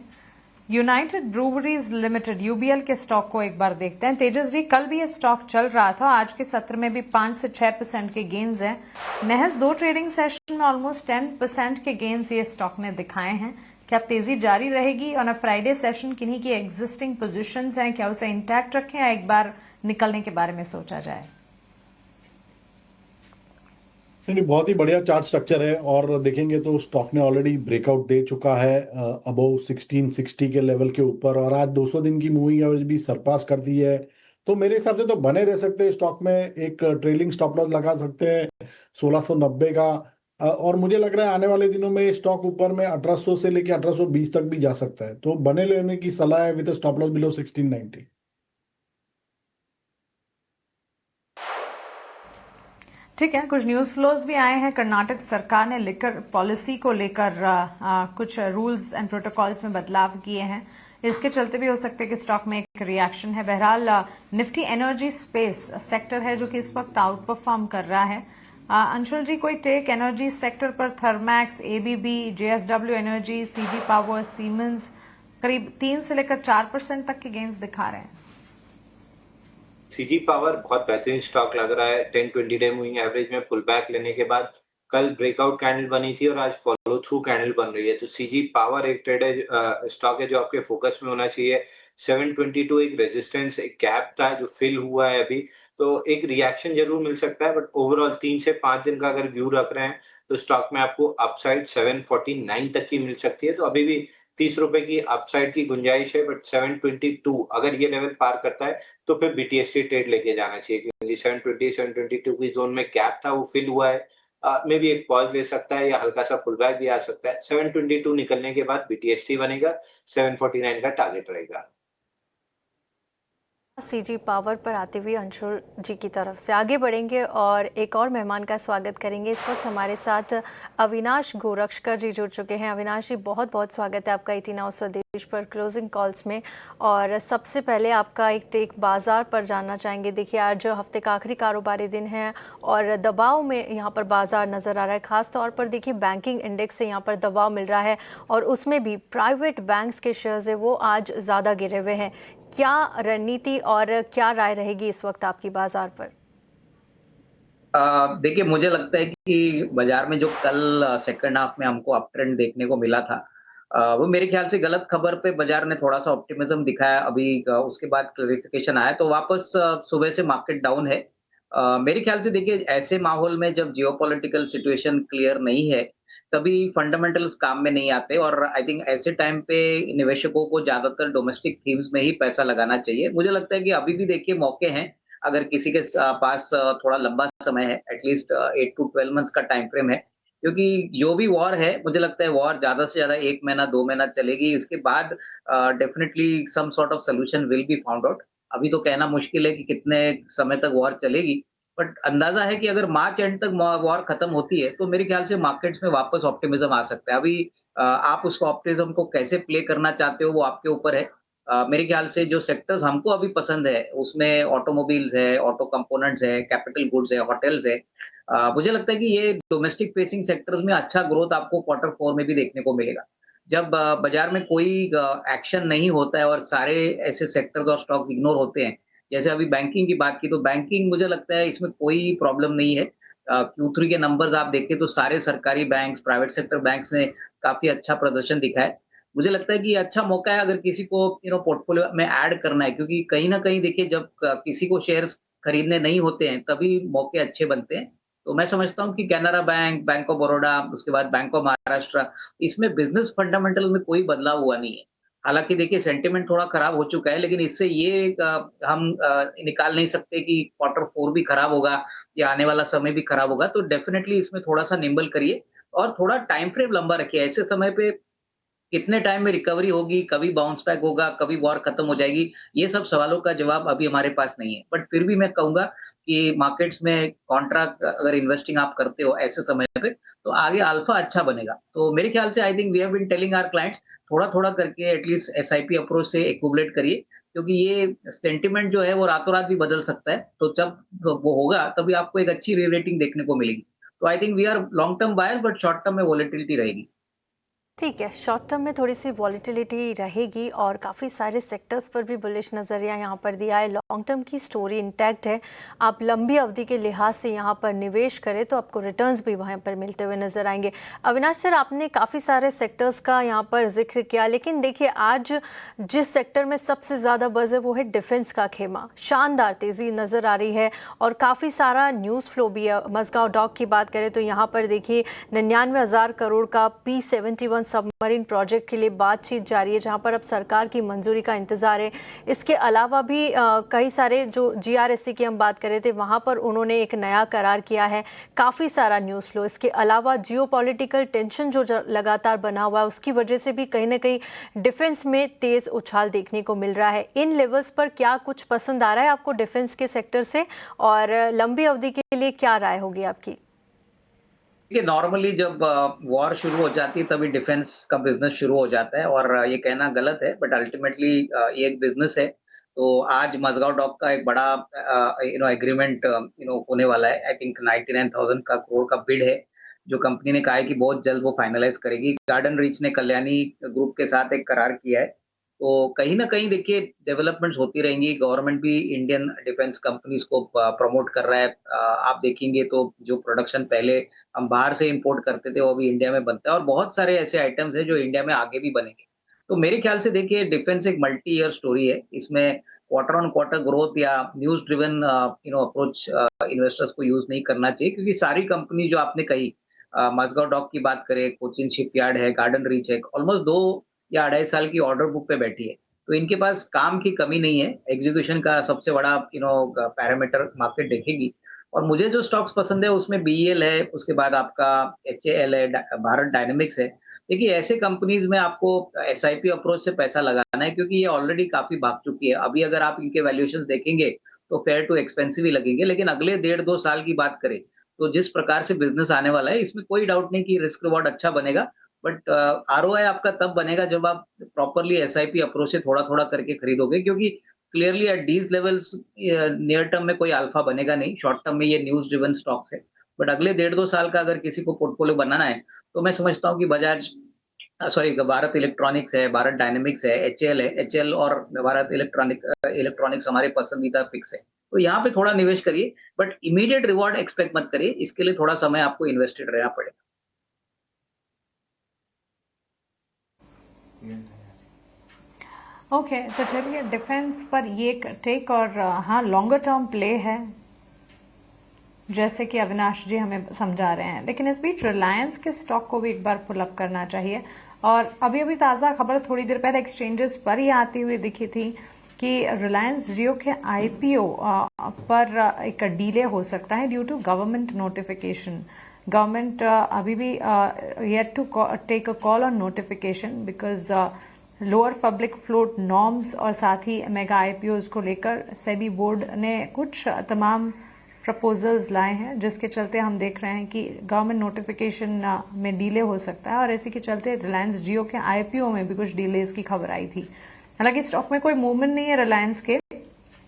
यूनाइटेड ब्रूवरीज लिमिटेड यूबीएल के स्टॉक को एक बार देखते हैं। तेजस जी, कल भी ये स्टॉक चल रहा था, आज के सत्र में भी 5 से 6% के गेन्स हैं। महज 2 ट्रेडिंग सेशन में ऑलमोस्ट 10% के गेन्स ये स्टॉक ने दिखाए हैं। क्या तेजी जारी रहेगी ऑन अ फ्राइडे सेशन? किन्हीं की एग्जिस्टिंग पोजीशंस हैं, क्या उसे इंटैक्ट रखें या एक बार निकलने के बारे में सोचा जाए? नहीं, बहुत ही बढ़िया चार्ट स्ट्रक्चर है और देखेंगे तो स्टॉक ने ऑलरेडी ब्रेकआउट दे चुका है अबव 1660 के लेवल के ऊपर, और आज 200 दिन की मूविंग एवरेज भी सरपास कर दी है। तो मेरे हिसाब से तो बने रह सकते हैं स्टॉक में। एक ट्रेलिंग स्टॉप लॉस लगा सकते हैं 1690 का, और मुझे लग रहा है आने वाले दिनों में स्टॉक ऊपर में 1800 से लेकर 1820 तक भी जा सकता है। तो बने लेने की सलाह है विद स्टॉप लॉस बिलो 1690। ठीक है, कुछ न्यूज फ्लोज भी आए हैं। कर्नाटक सरकार ने लिकर पॉलिसी को लेकर कुछ रूल्स एंड प्रोटोकॉल्स में बदलाव किए हैं। इसके चलते भी हो सकते हैं कि स्टॉक में एक रिएक्शन है। बहरहाल निफ्टी एनर्जी स्पेस सेक्टर है जो कि इस वक्त आउट परफॉर्म कर रहा है। अंशुल जी, कोई टेक एनर्जी सेक्टर पर? Thermax, ABB, JSW energy, CG power, siemens करीब 3 से लेकर 4% तक के गेन्स दिखा रहे हैं। सीजी पावर बहुत बेहतरीन स्टॉक लग रहा है। 10-20 डे मूविंग एवरेज में पुल बैक लेने के बाद कल ब्रेकआउट कैंडल बनी थी और आज फॉलो थ्रू कैंडल बन रही है। तो सीजी पावर एक स्टॉक है जो आपके फोकस में होना चाहिए। 722 एक रेजिस्टेंस, एक गैप था जो फिल हुआ है अभी, तो एक रिएक्शन जरूर मिल सकता है, बट ओवरऑल 3 से 5 दिन का अगर व्यू रख रहे हैं तो स्टॉक में आपको अपसाइड 749 तक की मिल सकती है। तो अभी भी 30 रुपए की अपसाइड की गुंजाइश है, बट 722 अगर ये लेवल पार करता है तो फिर बीटीएसटी ट्रेड लेके जाना चाहिए, क्योंकि 720 722 की जोन में गैप था वो फिल हुआ है। मे बी एक पॉज ले सकता है या हल्का सा पुल बैक भी आ सकता है। 722 निकलने के बाद बीटीएसटी बनेगा, 749 का टारगेट रहेगा। सीजी पावर पर आते हुए अंशुल जी की तरफ से आगे बढ़ेंगे और एक और मेहमान का स्वागत करेंगे। इस वक्त हमारे साथ अविनाश गोरक्षकर जी जुड़ चुके हैं। अविनाश जी, बहुत बहुत स्वागत है आपका ET Now स्वदेश पर क्लोजिंग कॉल्स में। और सबसे पहले आपका एक टेक बाजार पर जानना चाहेंगे। देखिए, आज हफ्ते का आखिरी कारोबारी दिन है और दबाव में यहाँ पर बाजार नज़र आ रहा है। खास तौर पर देखिए, बैंकिंग इंडेक्स से यहाँ पर दबाव मिल रहा है और उसमें भी प्राइवेट बैंक्स के शेयर्स है वो आज ज़्यादा गिरे हुए हैं। क्या रणनीति और क्या राय रहेगी इस वक्त आपकी बाजार पर? देखिए, मुझे लगता है कि बाजार में जो कल सेकंड हाफ में हमको अप ट्रेंड देखने को मिला था, वो मेरे ख्याल से गलत खबर पे बाजार ने थोड़ा सा ऑप्टिमिज्म दिखाया। अभी उसके बाद क्लैरिफिकेशन आया तो वापस सुबह से मार्केट डाउन है। मेरे ख्याल से देखिए, ऐसे माहौल में जब जियोपॉलिटिकल सिचुएशन क्लियर नहीं है, तभी फंडामेंटल्स काम में नहीं आते और आई थिंक ऐसे टाइम पे निवेशकों को ज्यादातर डोमेस्टिक थीम्स में ही पैसा लगाना चाहिए। मुझे लगता है कि अभी भी देखिए मौके हैं, अगर किसी के पास थोड़ा लंबा समय है, एटलीस्ट 8 टू 12 मंथ्स का टाइम फ्रेम है, क्योंकि जो भी वॉर है, मुझे लगता है वॉर ज्यादा से ज्यादा 1 महीना 2 महीना चलेगी। इसके बाद definitely some sort of solution will be found out. अभी तो कहना मुश्किल है कि कितने समय तक वॉर चलेगी, बट अंदाजा है कि अगर मार्च एंड तक वॉर खत्म होती है तो मेरे ख्याल से मार्केट्स में वापस ऑप्टिमिज्म आ सकता है। अभी आप उसको ऑप्टिमिज्म को कैसे प्ले करना चाहते हो वो आपके ऊपर है। मेरे ख्याल से जो सेक्टर्स हमको अभी पसंद है उसमें ऑटोमोबाइल्स है, ऑटो कंपोनेंट्स है, कैपिटल गुड्स है, होटल्स है। मुझे लगता है कि ये डोमेस्टिक फेसिंग सेक्टर्स में अच्छा ग्रोथ आपको क्वार्टर 4 में भी देखने को मिलेगा। जब बाजार में कोई एक्शन नहीं होता है और सारे ऐसे सेक्टर्स और स्टॉक्स इग्नोर होते हैं, जैसे अभी बैंकिंग की बात की, तो बैंकिंग मुझे लगता है इसमें कोई प्रॉब्लम नहीं है। Q3 के नंबर्स आप देखें तो सारे सरकारी बैंक्स, प्राइवेट सेक्टर बैंक्स ने काफी अच्छा प्रदर्शन दिखाया है। मुझे लगता है कि ये अच्छा मौका है अगर किसी को पोर्टफोलियो में ऐड करना है, क्योंकि कहीं न कहीं देखिए जब किसी को शेयर्स खरीदने नहीं होते हैं, तभी मौके अच्छे बनते हैं। तो मैं समझता हूँ कि Canara bank, bank of Baroda, उसके बाद बैंक ऑफ महाराष्ट्र, इसमें बिज़नेस फंडामेंटल में कोई बदलाव हुआ नहीं है। हालाँकि देखिए सेंटिमेंट थोड़ा खराब हो चुका है, लेकिन इससे ये हम निकाल नहीं सकते कि क्वार्टर 4 भी खराब होगा या आने वाला समय भी खराब होगा। तो डेफिनिटली इसमें थोड़ा-सा निम्बल करिए और थोड़ा टाइम फ्रेम लंबा रखिए। ऐसे समय पे कितने टाइम में रिकवरी होगी, कभी बाउंस बैक होगा, कभी वॉर खत्म हो जाएगी, ये सब सवालों का जवाब अभी हमारे पास नहीं है। बट फिर भी मैं कहूँगा कि मार्केट्स में कॉन्ट्रैक्ट अगर इन्वेस्टिंग आप करते हो ऐसे समय पे, तो आगे अल्फा अच्छा बनेगा। तो मेरे ख्याल से I think we have been telling our clients थोड़ा-थोड़ा करके एटलीस्ट एसआईपी अप्रोच से एक्युमुलेट करिए, क्योंकि ये सेंटिमेंट जो है वो रातों-रात भी बदल सकता है। तो जब वो होगा तभी आपको एक अच्छी रे-रेटिंग देखने को मिलेगी। तो I think we are long term buyers but short term में वोलेटिलिटी रहेगी। ठीक है, शॉर्ट टर्म में थोड़ी सी वॉलीटिलिटी रहेगी और काफ़ी सारे सेक्टर्स पर भी बुलिश नज़रिया यहाँ पर दिया है। लॉन्ग टर्म की स्टोरी इंटैक्ट है। आप लंबी अवधि के लिहाज से यहाँ पर निवेश करें तो आपको रिटर्न्स भी वहाँ पर मिलते हुए नजर आएंगे। अविनाश सर, आपने काफ़ी सारे सेक्टर्स का यहाँ पर जिक्र किया, लेकिन देखिए आज जिस सेक्टर में सबसे ज़्यादा बज़ है वो है डिफेंस का खेमा। शानदार तेज़ी नज़र आ रही है और काफ़ी सारा न्यूज़ फ्लो भी है। मज़गांव डॉक की बात करें तो यहाँ पर देखिए 99,000 करोड़ का P-71 सबमरीन प्रोजेक्ट के लिए बातचीत जारी है, जहां पर अब सरकार की मंजूरी का इंतजार है। इसके अलावा भी कई सारे जो GRSC की हम बात कर रहे थे वहां पर उन्होंने एक नया करार किया है। काफ़ी सारा न्यूज़ फ्लो। इसके अलावा जियोपॉलिटिकल टेंशन जो लगातार बना हुआ है उसकी वजह से भी कहीं ना कहीं डिफेंस में तेज़ उछाल देखने को मिल रहा है। इन लेवल्स पर क्या कुछ पसंद आ रहा है आपको डिफेंस के सेक्टर से, और लंबी अवधि के लिए क्या राय होगी आपकी? देखिए नॉर्मली जब वॉर शुरू हो जाती है तभी डिफेंस का बिजनेस शुरू हो जाता है और ये कहना गलत है, बट अल्टीमेटली ये एक बिजनेस है। तो आज मज़गांव डॉक का एक बड़ा एग्रीमेंट होने वाला है। आई थिंक 99,000 का करोड़ का बिड है, जो कंपनी ने कहा है कि बहुत जल्द वो फाइनलाइज करेगी। गार्डन रीच ने कल्याणी ग्रुप के साथ एक करार किया है। तो कहीं ना कहीं देखिए डेवलपमेंट्स होती रहेंगी। गवर्नमेंट भी इंडियन डिफेंस कंपनीज को प्रमोट कर रहा है। आप देखेंगे तो जो प्रोडक्शन पहले हम बाहर से इंपोर्ट करते थे वो अभी इंडिया में बनता है, और बहुत सारे ऐसे आइटम्स हैं जो इंडिया में आगे भी बनेंगे। तो मेरे ख्याल से देखिए डिफेंस एक मल्टी ईयर स्टोरी है। इसमें क्वार्टर ऑन क्वार्टर ग्रोथ या न्यूज ड्रिवन अप्रोच इन्वेस्टर्स को यूज नहीं करना चाहिए, क्योंकि सारी कंपनी जो आपने कही, मजगांव डॉक की बात करें, कोचिन शिपयार्ड है, गार्डन रीच है, ऑलमोस्ट 2 या 2.5 साल की ऑर्डर बुक पे बैठी है। तो इनके पास काम की कमी नहीं है। एग्जीक्यूशन का सबसे बड़ा पैरामीटर मार्केट देखेगी। और मुझे जो स्टॉक्स पसंद है उसमें बीईएल है, उसके बाद आपका एचएएल है, भारत डायनेमिक्स है। देखिए ऐसे कंपनीज में आपको एसआईपी अप्रोच से पैसा लगाना है, क्योंकि ये ऑलरेडी काफी भाग चुकी है। अभी अगर आप इनके वैल्यूएशंस देखेंगे तो फेयर टू एक्सपेंसिव ही लगेंगे, लेकिन अगले 1.5-2 साल की बात करें तो जिस प्रकार से बिजनेस आने वाला है, इसमें कोई डाउट नहीं कि रिस्क रिवॉर्ड अच्छा बनेगा। बट आरओआई आपका तब बनेगा जब आप प्रॉपरली एसआईपी अप्रोच से थोड़ा थोड़ा करके खरीदोगे, क्योंकि clearly at these levels near term में कोई अल्फा बनेगा नहीं। शॉर्ट टर्म में ये न्यूज ड्रिवन स्टॉक्स है। बट अगले 1.5-2 साल का अगर किसी को पोर्टफोलियो बनाना है तो मैं समझता हूँ कि बजाज, सॉरी, भारत इलेक्ट्रॉनिक्स है, भारत डायनेमिक्स है, एचएल और भारत इलेक्ट्रॉनिक्स हमारे पसंदीदा पिक्स है। तो यहाँ पे थोड़ा निवेश करिए, बट इमीडिएट रिवॉर्ड एक्सपेक्ट मत करिए। इसके लिए थोड़ा समय आपको इन्वेस्टेड रहना पड़ेगा। ओके, तो चलिए डिफेंस पर ये एक टेक और हाँ लॉन्गर टर्म प्ले है, जैसे कि अविनाश जी हमें समझा रहे हैं। लेकिन इस बीच रिलायंस के स्टॉक को भी एक बार पुल अप करना चाहिए। और अभी अभी ताज़ा खबर थोड़ी देर पहले एक्सचेंजेस पर ही आती हुई दिखी थी कि रिलायंस जियो के आईपीओ पर एक डिले हो सकता है due to government notification. Government अभी भी yet to take a call on notification because lower public float norms और साथ ही मेगा आईपीओज को लेकर सेबी बोर्ड ने कुछ तमाम प्रपोजल्स लाए हैं, जिसके चलते हम देख रहे हैं कि गवर्नमेंट नोटिफिकेशन में डिले हो सकता है। और इसी के चलते रिलायंस जियो के आईपीओ में भी कुछ डिलेज की खबर आई थी। हालांकि स्टॉक में कोई मूवमेंट नहीं है रिलायंस के।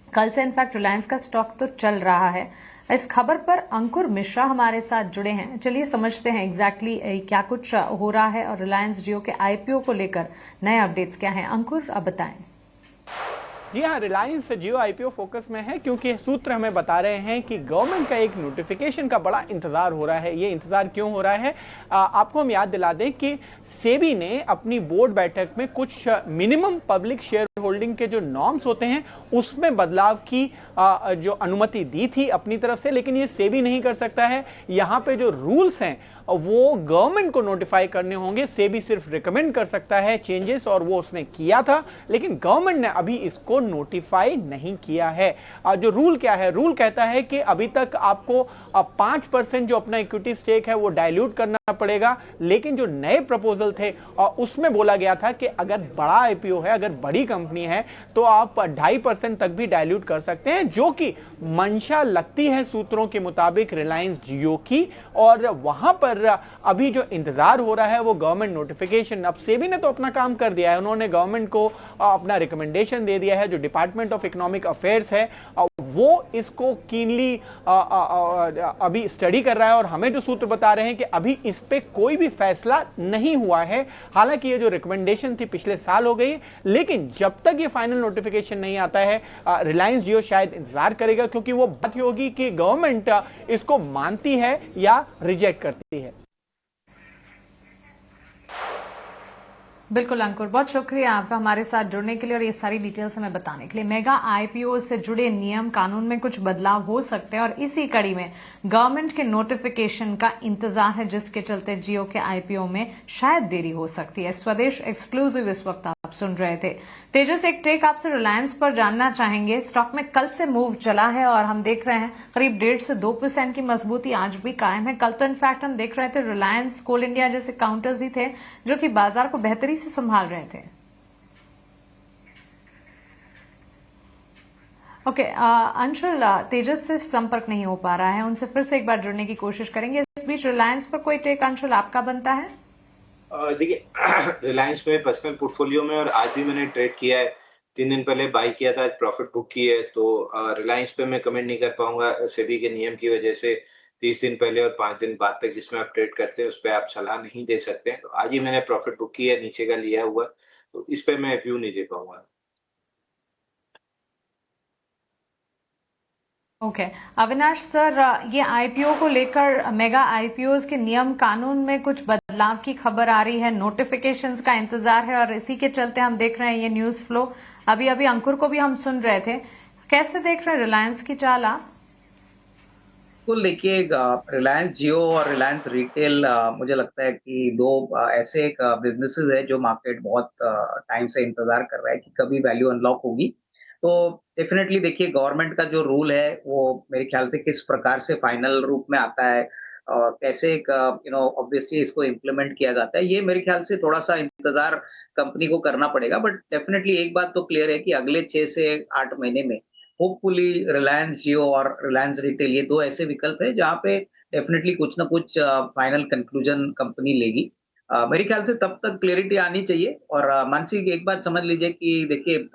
कल से इनफैक्ट रिलायंस का स्टॉक तो चल रहा है। इस खबर पर अंकुर मिश्रा हमारे साथ जुड़े हैं। चलिए समझते हैं एग्जैक्टली क्या कुछ हो रहा है और रिलायंस जियो के आईपीओ को लेकर नए अपडेट्स क्या हैं। अंकुर, अब बताएं। जी हाँ, रिलायंस जियो आईपीओ फोकस में है क्योंकि सूत्र हमें बता रहे हैं कि गवर्नमेंट का एक नोटिफिकेशन का बड़ा इंतजार हो रहा है। ये इंतजार क्यों हो रहा है, आपको हम याद दिला दें कि सेबी ने अपनी बोर्ड बैठक में कुछ मिनिमम पब्लिक शेयर होल्डिंग के जो नॉर्म्स होते हैं उसमें बदलाव की जो अनुमति दी थी अपनी तरफ से, लेकिन ये सेबी नहीं कर सकता है। यहाँ पे जो रूल्स हैं वो गवर्नमेंट को नोटिफाई करने होंगे। सेबी सिर्फ रिकमेंड कर सकता है चेंजेस, और वो उसने किया था, लेकिन गवर्नमेंट ने अभी इसको नोटिफाई नहीं किया है। जो रूल क्या है, रूल कहता है कि अभी तक आपको 5% जो अपना इक्विटी स्टेक है वो डाइल्यूट करना पड़ेगा, लेकिन जो नए प्रपोजल थे उसमें बोला गया था कि अगर बड़ा आईपीओ है, अगर बड़ी कंपनी है, तो आप 2.5% तक भी डाइल्यूट कर सकते हैं, जो कि मंशा लगती है सूत्रों के मुताबिक रिलायंस जियो की। और वहां पर अभी जो इंतजार हो रहा है वो गवर्नमेंट नोटिफिकेशन। अब सेबी ने तो अपना काम कर दिया है, उन्होंने गवर्नमेंट को अपना रिकमेंडेशन दे दिया है। जो डिपार्टमेंट ऑफ इकोनॉमिक अफेयर्स है वो इसको कीनली अभी स्टडी कर रहा है, और हमें जो सूत्र बता रहे हैं कि अभी इस पे कोई भी फैसला नहीं हुआ है। हालांकि ये जो रिकमेंडेशन थी पिछले साल हो गई, लेकिन जब तक ये फाइनल नोटिफिकेशन नहीं आता है रिलायंस जियो शायद इंतजार करेगा, क्योंकि वो बात होगी कि गवर्नमेंट इसको मानती है या रिजेक्ट करती है। बिल्कुल अंकुर, बहुत शुक्रिया आपका हमारे साथ जुड़ने के लिए और ये सारी डिटेल्स हमें बताने के लिए। मेगा आईपीओ से जुड़े नियम कानून में कुछ बदलाव हो सकते हैं और इसी कड़ी में गवर्नमेंट के नोटिफिकेशन का इंतजार है, जिसके चलते जियो के आईपीओ में शायद देरी हो सकती है। स्वदेश एक्सक्लूसिव इस वक्त आप सुन रहे थे। तेजस, एक टेक आपसे रिलायंस पर जानना चाहेंगे। स्टॉक में कल से मूव चला है और हम देख रहे हैं करीब 1.5 से 2% की मजबूती आज भी कायम है। कल तो इनफैक्ट हम देख रहे थे रिलायंस, कोल इंडिया जैसे काउंटर्स ही थे जो कि बाजार को बेहतरी से संभाल रहे थे। ओके, अंशुल, तेजस से संपर्क नहीं हो पा रहा है, उनसे फिर से एक बार जुड़ने की कोशिश करेंगे। इस बीच रिलायंस पर कोई टेक अंशुल आपका बनता है? देखिए, रिलायंस में पर्सनल पोर्टफोलियो में, और आज भी मैंने ट्रेड किया है, 3 दिन पहले बाई किया था, आज प्रॉफिट बुक की है। तो रिलायंस पे मैं कमेंट नहीं कर पाऊंगा सेबी के नियम की वजह से। 30 दिन पहले और 5 दिन बाद तक जिसमें आप ट्रेड करते हैं उस पर आप सलाह नहीं दे सकते हैं। तो आज ही मैंने प्रॉफिट बुक की है, नीचे का लिया हुआ। तो इस पे मैं व्यू नहीं दे पाऊंगा। ओके अविनाश सर, ये आईपीओ को लेकर मेगा आईपीओज के नियम कानून में कुछ बदलाव की खबर आ रही है, नोटिफिकेशंस का इंतजार है और इसी के चलते हम देख रहे हैं ये न्यूज फ्लो। अभी अभी अंकुर को भी हम सुन रहे थे। कैसे देख रहे हैं रिलायंस की चाल आप? बिल्कुल, देखिए रिलायंस जियो और रिलायंस रिटेल मुझे लगता है कि दो ऐसे बिजनेसेस है जो मार्केट बहुत टाइम से इंतजार कर रहा है कि कभी वैल्यू अनलॉक होगी। तो डेफिनेटली देखिए गवर्नमेंट का जो रूल है वो मेरे ख्याल से किस प्रकार से फाइनल रूप में आता है और कैसे ऑब्वियसली इसको इम्प्लीमेंट किया जाता है, ये मेरे ख्याल से थोड़ा सा इंतजार कंपनी को करना पड़ेगा। बट डेफिनेटली एक बात तो क्लियर है कि अगले 6 से 8 महीने में होपफुली रिलायंस जियो और रिलायंस रिटेल ये दो ऐसे विकल्प है जहाँ पे डेफिनेटली कुछ ना कुछ फाइनल कंक्लूजन कंपनी लेगी। मेरे ख्याल से तब तक क्लियरिटी आनी चाहिए। और मानसी एक बात समझ लीजिए कि देखिए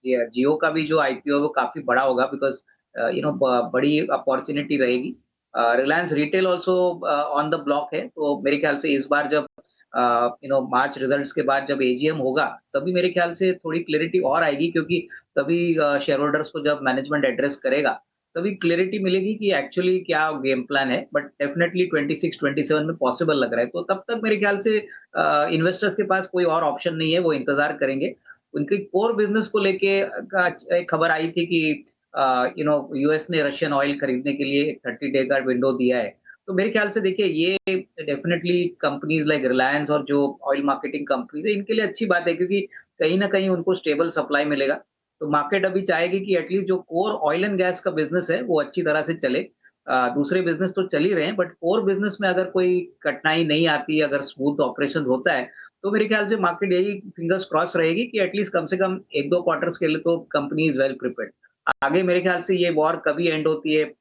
जियो का भी जो आईपीओ है वो काफी बड़ा होगा बिकॉज बड़ी अपॉर्चुनिटी रहेगी। Reliance retail also on the block है, तो मेरे ख्याल से इस बार जब मार्च रिजल्ट्स के बाद जब एजीएम होगा तभी मेरे ख्याल से थोड़ी क्लियरिटी और आएगी, क्योंकि तभी शेयर होल्डर्स को जब मैनेजमेंट एड्रेस करेगा तभी क्लियरिटी मिलेगी कि एक्चुअली क्या गेम प्लान है। बट डेफिनेटली 26-27 में पॉसिबल लग रहा है, तो तब तक मेरे ख्याल से इन्वेस्टर्स के पास कोई और ऑप्शन नहीं है, वो इंतजार करेंगे। उनकी कोर बिजनेस को लेके एक खबर आई थी कि यूएस ने रशियन ऑयल खरीदने के लिए 30 डे का विंडो दिया है। तो मेरे ख्याल से देखिए ये डेफिनेटली कंपनीज लाइक रिलायंस और जो ऑयल मार्केटिंग कंपनीज है इनके लिए अच्छी बात है, क्योंकि कहीं ना कहीं उनको स्टेबल सप्लाई मिलेगा। तो मार्केट अभी चाहेगी कि एटलीस्ट जो कोर ऑयल एंड गैस का बिजनेस है वो अच्छी तरह से चले। दूसरे बिजनेस तो चल ही रहे हैं, बट कोर बिजनेस में अगर कोई कठिनाई नहीं आती, अगर स्मूथ ऑपरेशन होता है, तो मेरे ख्याल से मार्केट यही फिंगर्स क्रॉस रहेगी कि एटलीस्ट कम से कम 1-2 क्वार्टर्स के लिए तो कंपनी इज वेल प्रिपेयर्ड। आगे मेरे ख्याल से ये वॉर कभी एंड होती है,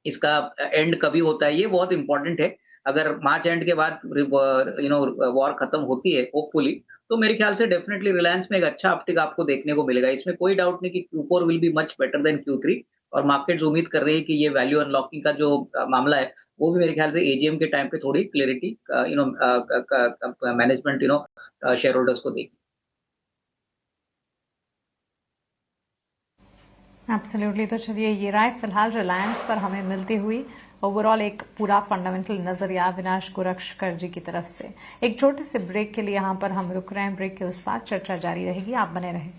इसका एंड कभी होता है, ये बहुत इंपॉर्टेंट है। अगर मार्च एंड के बाद वॉर खत्म होती है होपफुली, तो मेरे ख्याल से डेफिनेटली रिलायंस में एक अच्छा अपटिक आपको देखने को मिलेगा। इसमें कोई डाउट नहीं कि Q4 will be much better than Q3, और मार्केट उम्मीद कर रही है कि ये वैल्यू अनलॉकिंग का जो मामला है वो भी मेरे ख्याल से एजीएम के टाइम पे थोड़ी क्लियरिटी मैनेजमेंट शेयर होल्डर्स को देगी। एब्सोल्युटली। तो चलिए ये राय फिलहाल रिलायंस पर हमें मिलती हुई ओवरऑल एक पूरा फंडामेंटल नजरिया अविनाश गोरक्षकर जी की तरफ से। एक छोटे से ब्रेक के लिए यहाँ पर हम रुक रहे हैं, ब्रेक के उस पार चर्चा जारी रहेगी, आप बने रहें।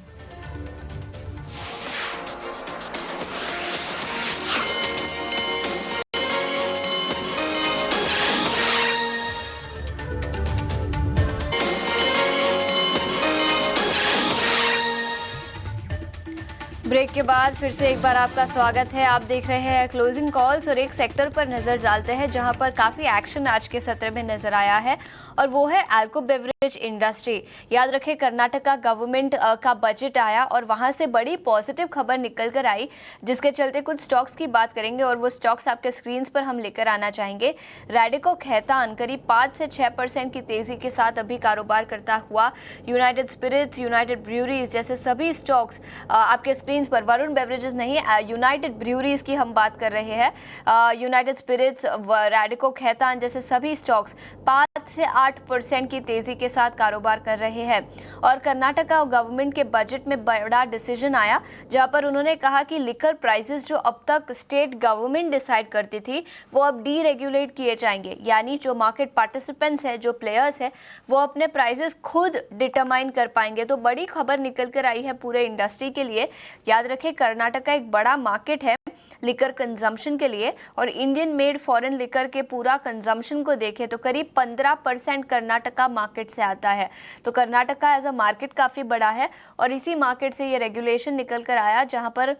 ब्रेक के बाद फिर से एक बार आपका स्वागत है। आप देख रहे हैं क्लोजिंग कॉल्स और एक सेक्टर पर नजर डालते हैं जहां पर काफी एक्शन आज के सत्र में नजर आया है और वो है अल्को बेवरेज इंडस्ट्री। याद रखें कर्नाटका गवर्नमेंट का बजट आया और वहां से बड़ी पॉजिटिव खबर निकल कर आई, जिसके चलते कुछ स्टॉक्स की बात करेंगे और वो स्टॉक्स आपके स्क्रीन पर हम लेकर आना चाहेंगे। रैडिको खैतान करीब 5 से 6% की तेजी के साथ अभी कारोबार करता हुआ। यूनाइटेड स्पिरिट्स, यूनाइटेड ब्रूअरीज जैसे सभी स्टॉक्स आपके स्क्रीन पर, वरुण बेवरेजेस नहीं, यूनाइटेड ब्रूअरीज की हम बात कर रहे हैं। यूनाइटेड स्पिरिट्स, रैडिको खैतान जैसे सभी स्टॉक्स 5 से 8% की तेजी के साथ कारोबार कर रहे हैं। और कर्नाटका गवर्नमेंट के बजट में बड़ा डिसीजन आया जहां पर उन्होंने कहा कि लिकर प्राइसेस जो अब तक स्टेट गवर्नमेंट डिसाइड करती थी वो अब डीरेगुलेट किए जाएंगे, यानी जो मार्केट पार्टिसिपेंट्स है, जो प्लेयर्स है, वो अपने प्राइसेस खुद डिटरमाइन कर पाएंगे। तो बड़ी खबर निकल कर आई है पूरे इंडस्ट्री के लिए। याद रखें कर्नाटका एक बड़ा मार्केट है लिकर कंजम्पशन के लिए, और इंडियन मेड फॉरेन लिकर के पूरा कंजम्पशन को देखें तो करीब 15% कर्नाटका मार्केट से आता है। तो कर्नाटका एज अ मार्केट काफ़ी बड़ा है और इसी मार्केट से ये रेगुलेशन निकल कर आया जहां पर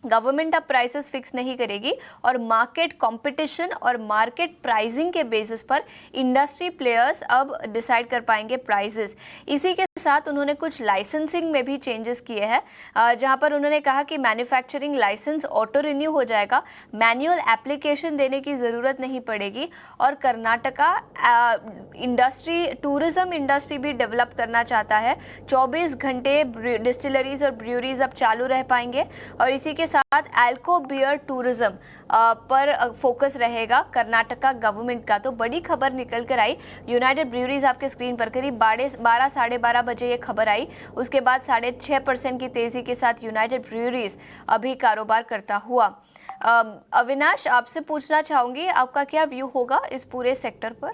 गवर्नमेंट अब प्राइसेस फिक्स नहीं करेगी और मार्केट कंपटीशन और मार्केट प्राइसिंग के बेसिस पर इंडस्ट्री प्लेयर्स अब डिसाइड कर पाएंगे प्राइसेस। इसी के साथ उन्होंने कुछ लाइसेंसिंग में भी चेंजेस किए हैं, जहां पर उन्होंने कहा कि मैन्युफैक्चरिंग लाइसेंस ऑटो रिन्यू हो जाएगा, मैनुअल एप्लीकेशन देने की ज़रूरत नहीं पड़ेगी और कर्नाटका इंडस्ट्री, टूरिज्म इंडस्ट्री भी डेवलप करना चाहता है। 24 घंटे डिस्टिलरीज और ब्रूअरीज अब चालू रह पाएंगे और इसी के साथ एल्को बियर टूरिज्म पर फोकस रहेगा कर्नाटका गवर्नमेंट का। तो बड़ी खबर निकल कर आई, यूनाइटेड ब्रूअरीज आपके स्क्रीन पर करीब 12 बजे ये खबर आई। उसके बाद 6.5% की तेजी के साथ यूनाइटेड ब्रूअरीज अभी कारोबार करता हुआ। अविनाश, आपसे पूछना चाहूंगी, आपका क्या व्यू होगा इस पूरे सेक्टर पर?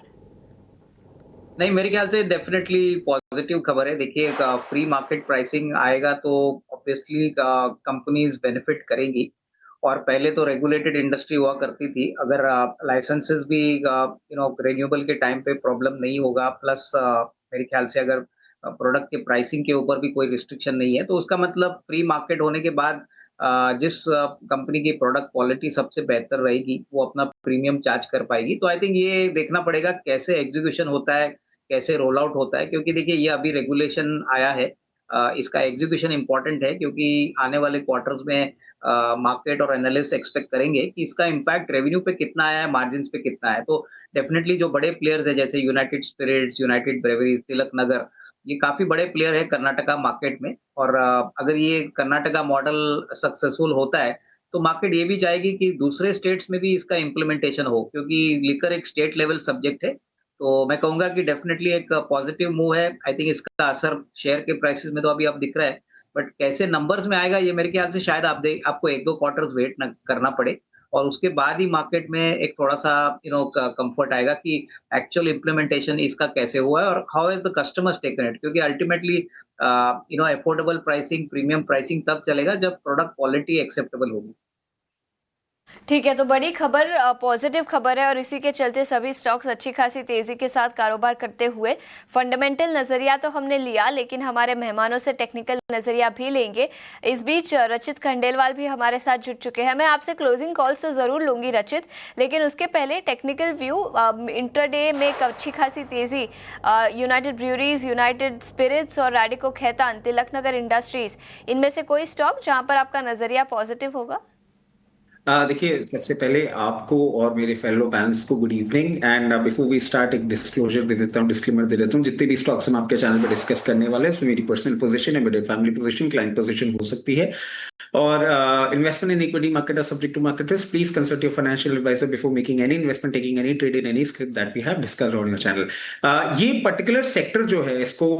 नहीं, मेरे ख्याल से डेफिनेटली पॉजिटिव खबर है। देखिए, फ्री मार्केट प्राइसिंग आएगा तो ऑब्वियसली कंपनीज बेनिफिट करेंगी। और पहले तो रेगुलेटेड इंडस्ट्री हुआ करती थी। अगर लाइसेंसेस भी रिन्यूएबल के टाइम पे प्रॉब्लम नहीं होगा, प्लस मेरे ख्याल से अगर प्रोडक्ट के प्राइसिंग के ऊपर भी कोई रिस्ट्रिक्शन नहीं है, तो उसका मतलब फ्री मार्केट होने के बाद जिस कंपनी की प्रोडक्ट क्वालिटी सबसे बेहतर रहेगी, वो अपना प्रीमियम चार्ज कर पाएगी। तो आई थिंक ये देखना पड़ेगा कैसे एग्जीक्यूशन होता है, कैसे रोल आउट होता है, क्योंकि देखिए ये अभी रेगुलेशन आया है। इसका एग्जीक्यूशन इंपॉर्टेंट है, क्योंकि आने वाले क्वार्टर्स में मार्केट और एनालिस्ट एक्सपेक्ट करेंगे कि इसका इम्पैक्ट रेवेन्यू पे कितना आया है, मार्जिन्स पे कितना है। तो डेफिनेटली जो बड़े प्लेयर्स हैं जैसे United spirits, United breweries, Tilak Nagar, ये काफी बड़े प्लेयर है कर्नाटका मार्केट में। और अगर ये कर्नाटका मॉडल सक्सेसफुल होता है, तो मार्केट ये भी चाहेगी कि दूसरे स्टेट्स में भी इसका इम्प्लीमेंटेशन हो, क्योंकि लिकर एक स्टेट लेवल सब्जेक्ट है। तो मैं कहूंगा कि डेफिनेटली एक पॉजिटिव मूव है। आई थिंक इसका असर शेयर के प्राइसेस में तो अभी अब दिख रहा है, बट कैसे नंबर्स में आएगा ये मेरे ख्याल से शायद आपको 1-2 क्वार्टर्स वेट करना पड़े, और उसके बाद ही मार्केट में एक थोड़ा-सा कंफर्ट आएगा कि एक्चुअल इम्प्लीमेंटेशन इसका कैसे हुआ है और how has the customers taken it. क्योंकि ultimately affordable pricing, premium pricing तब चलेगा जब प्रोडक्ट क्वालिटी एक्सेप्टेबल होगी। ठीक है, तो बड़ी खबर, पॉजिटिव खबर है, और इसी के चलते सभी स्टॉक्स अच्छी खासी तेजी के साथ कारोबार करते हुए। फंडामेंटल नजरिया तो हमने लिया, लेकिन हमारे मेहमानों से टेक्निकल नजरिया भी लेंगे। इस बीच रचित खंडेलवाल भी हमारे साथ जुड़ चुके हैं। मैं आपसे क्लोजिंग कॉल्स तो जरूर लूंगी रचित, लेकिन उसके पहले टेक्निकल व्यू। इंट्राडे में एक अच्छी खासी तेजी यूनाइटेड ब्रूअरीज, यूनाइटेड स्पिरिट्स और रैडिको खैतान, तिलक नगर इंडस्ट्रीज, इनमें से कोई स्टॉक जहां पर आपका नजरिया पॉजिटिव होगा? देखिए, सबसे पहले आपको और मेरे फेलो पैनल्स को good evening. And before we start एक डिस्क्लोजर दे देता हूँ, डिस्क्लेमर दे देता हूँ। जितने भी स्टॉक्स हम आपके चैनल पे डिस्कस करने वाले हैं, उसमें मेरी पर्सनल पोजीशन है, मेरी फैमिली पोजीशन, क्लाइंट पोजीशन हो सकती है। और investment in equity market are subject to market risk. Please consult your financial advisor before making any investment, taking any trade in any script that we have discussed on your channel. ये पर्टिकुलर सेक्टर जो है, इसको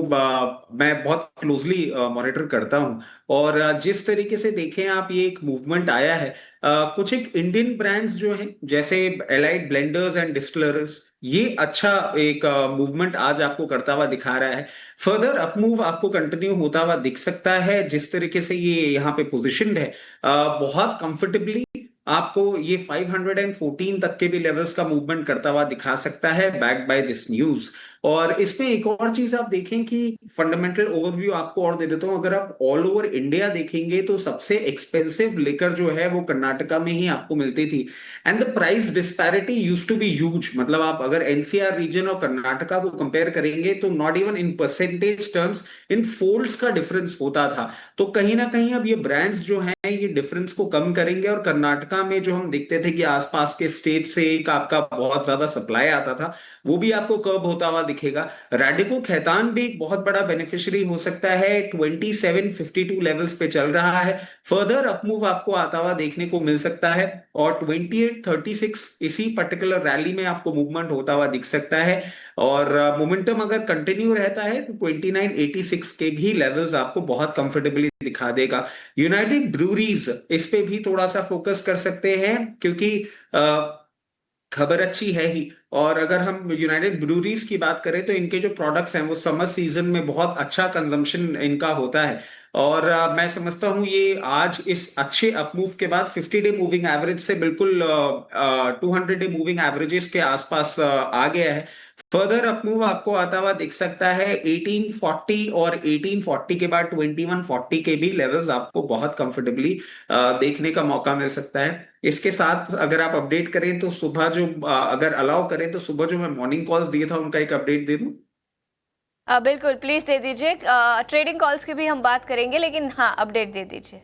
मैं बहुत क्लोजली मॉनिटर करता हूँ। और जिस तरीके से देखें आप, ये एक मूवमेंट आया है। कुछ एक इंडियन ब्रांड्स जो हैं, जैसे एलाइड ब्लेंडर्स एंड डिस्टिलर्स, ये अच्छा एक मूवमेंट आज आपको करता हुआ दिखा रहा है। फर्दर अप मूव आपको कंटिन्यू होता हुआ दिख सकता है। जिस तरीके से ये यहाँ पे पोजिशनड है, बहुत कंफर्टेबली आपको ये 514 तक के भी लेवल्स का मूवमेंट करता हुआ दिखा सकता है, बैक्ड बाय दिस न्यूज। और इसमें एक और चीज आप देखें कि फंडामेंटल ओवरव्यू आपको और दे देता हूं। अगर आप ऑल ओवर इंडिया देखेंगे तो सबसे एक्सपेंसिव लिकर जो है वो कर्नाटका में ही आपको मिलती थी। And the price disparity used to be huge. मतलब आप अगर एनसीआर रीजन और कर्नाटका को कंपेयर करेंगे तो not even in percentage terms, in folds का डिफरेंस होता था। तो कहीं ना कहीं अब ये ब्रांड्स जो हैं ये डिफरेंस को कम करेंगे। और कर्नाटका में जो हम देखते थे कि आसपास के स्टेट से एक आपका बहुत ज्यादा सप्लाई आता था, वो भी आपको कर्ब होता हुआ दिखेगा। रैडिको खैतान भी एक बहुत बड़ा बेनिफिशियरी हो सकता है। 2752 लेवल्स पे चल रहा है। फर्दर अपमूव आपको आता हुआ देखने को मिल सकता है। और 2836 इसी पर्टिकुलर रैली में आपको मूवमेंट होता हुआ दिख सकता है। और मोमेंटम अगर कंटिन्यू रहता है तो 2986 के भी लेवल्स आपको बहुत कंफर्टेबली दिखा देगा। यूनाइटेड ब्रूअरीज, इस पे भी थोड़ा सा फोकस कर सकते हैं, क्योंकि खबर अच्छी है ही। और अगर हम यूनाइटेड ब्रूअरीज की बात करें तो इनके जो प्रोडक्ट्स हैं वो समर सीजन में बहुत अच्छा कंजम्पशन इनका होता है। और मैं समझता हूं ये आज इस अच्छे अपमूव के बाद 50 डे मूविंग एवरेज से बिल्कुल 200 डे मूविंग एवरेजेस के आसपास आ गया है। फर्दर अपमूव आपको आता हुआ दिख सकता है 1840, और 1840 के बाद 2140 के भी लेवल्स आपको बहुत कंफर्टेबली देखने का मौका मिल सकता है। इसके साथ अगर आप अपडेट करें तो सुबह जो अगर अलाउ करें तो सुबह जो मैं मॉर्निंग कॉल्स दिए था उनका एक अपडेट दे दूं। बिल्कुल, प्लीज दे दीजिए। ट्रेडिंग कॉल्स की भी हम बात करेंगे, लेकिन हाँ, अपडेट दे दीजिए।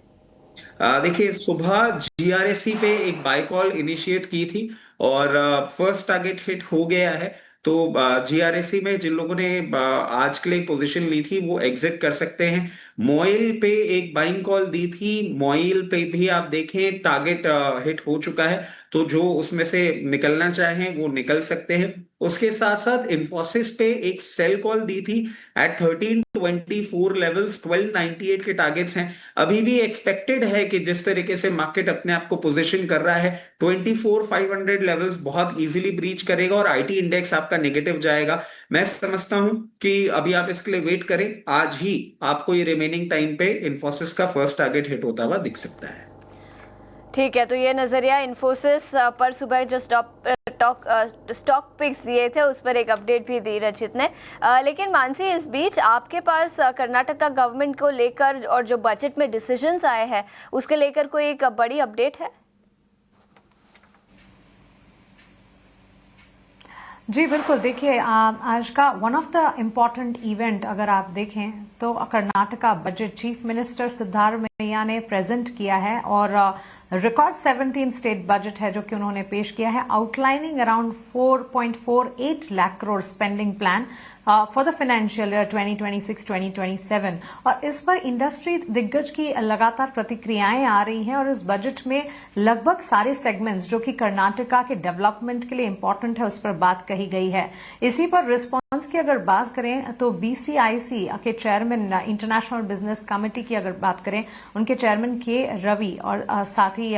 देखिए, सुबह जीआरएससी पे एक बाय कॉल इनिशिएट की थी और फर्स्ट टारगेट हिट हो गया है। तो जीआरएसी में जिन लोगों ने आज के लिए पोजीशन ली थी वो एग्जिट कर सकते हैं। मोइल पे एक बाइंग कॉल दी थी, मोइल पे भी आप देखें टारगेट हिट हो चुका है, तो जो उसमें से निकलना चाहें वो निकल सकते हैं। उसके साथ साथ इन्फोसिस पे एक सेल कॉल दी थी एट 1324 लेवल्स, 1298 के टारगेट्स हैं। अभी भी एक्सपेक्टेड है कि जिस तरीके से मार्केट अपने आप को पोजीशन कर रहा है 24,500 लेवल्स बहुत इजीली ब्रीच करेगा और आईटी इंडेक्स आपका नेगेटिव जाएगा। मैं समझता हूं कि अभी आप इसके लिए वेट करें, आज ही आपको ये रिमेनिंग टाइम पे इन्फोसिस का फर्स्ट टारगेट हिट होता हुआ दिख सकता है। ठीक है, तो ये नजरिया इन्फोसिस पर सुबह जो स्टॉक पिक्स दिए थे उस पर एक अपडेट भी दी रचित ने। लेकिन मानसी, इस बीच आपके पास कर्नाटका गवर्नमेंट को लेकर और जो बजट में डिसीजंस आए हैं उसके लेकर कोई एक बड़ी अपडेट है? जी बिल्कुल, देखिए आज का one of the important event अगर आप देखें तो Karnataka budget chief minister Siddaramaiah ने प्रेजेंट किया है और रिकॉर्ड 17 स्टेट बजट है जो कि उन्होंने पेश किया है, outlining around 4.48 lakh crore spending plan for the financial year 2026-2027। और इस पर इंडस्ट्री दिग्गज की लगातार प्रतिक्रियाएं आ रही हैं और इस बजट में लगभग सारे सेगमेंट्स जो कि कर्नाटका के डेवलपमेंट के लिए इंपॉर्टेंट है उस पर बात कही गई है। इसी पर रिस्पांस की अगर बात करें तो बीसीआईसी के चेयरमैन, इंटरनेशनल बिजनेस कमेटी की अगर बात करें, उनके चेयरमैन के रवि और साथ ही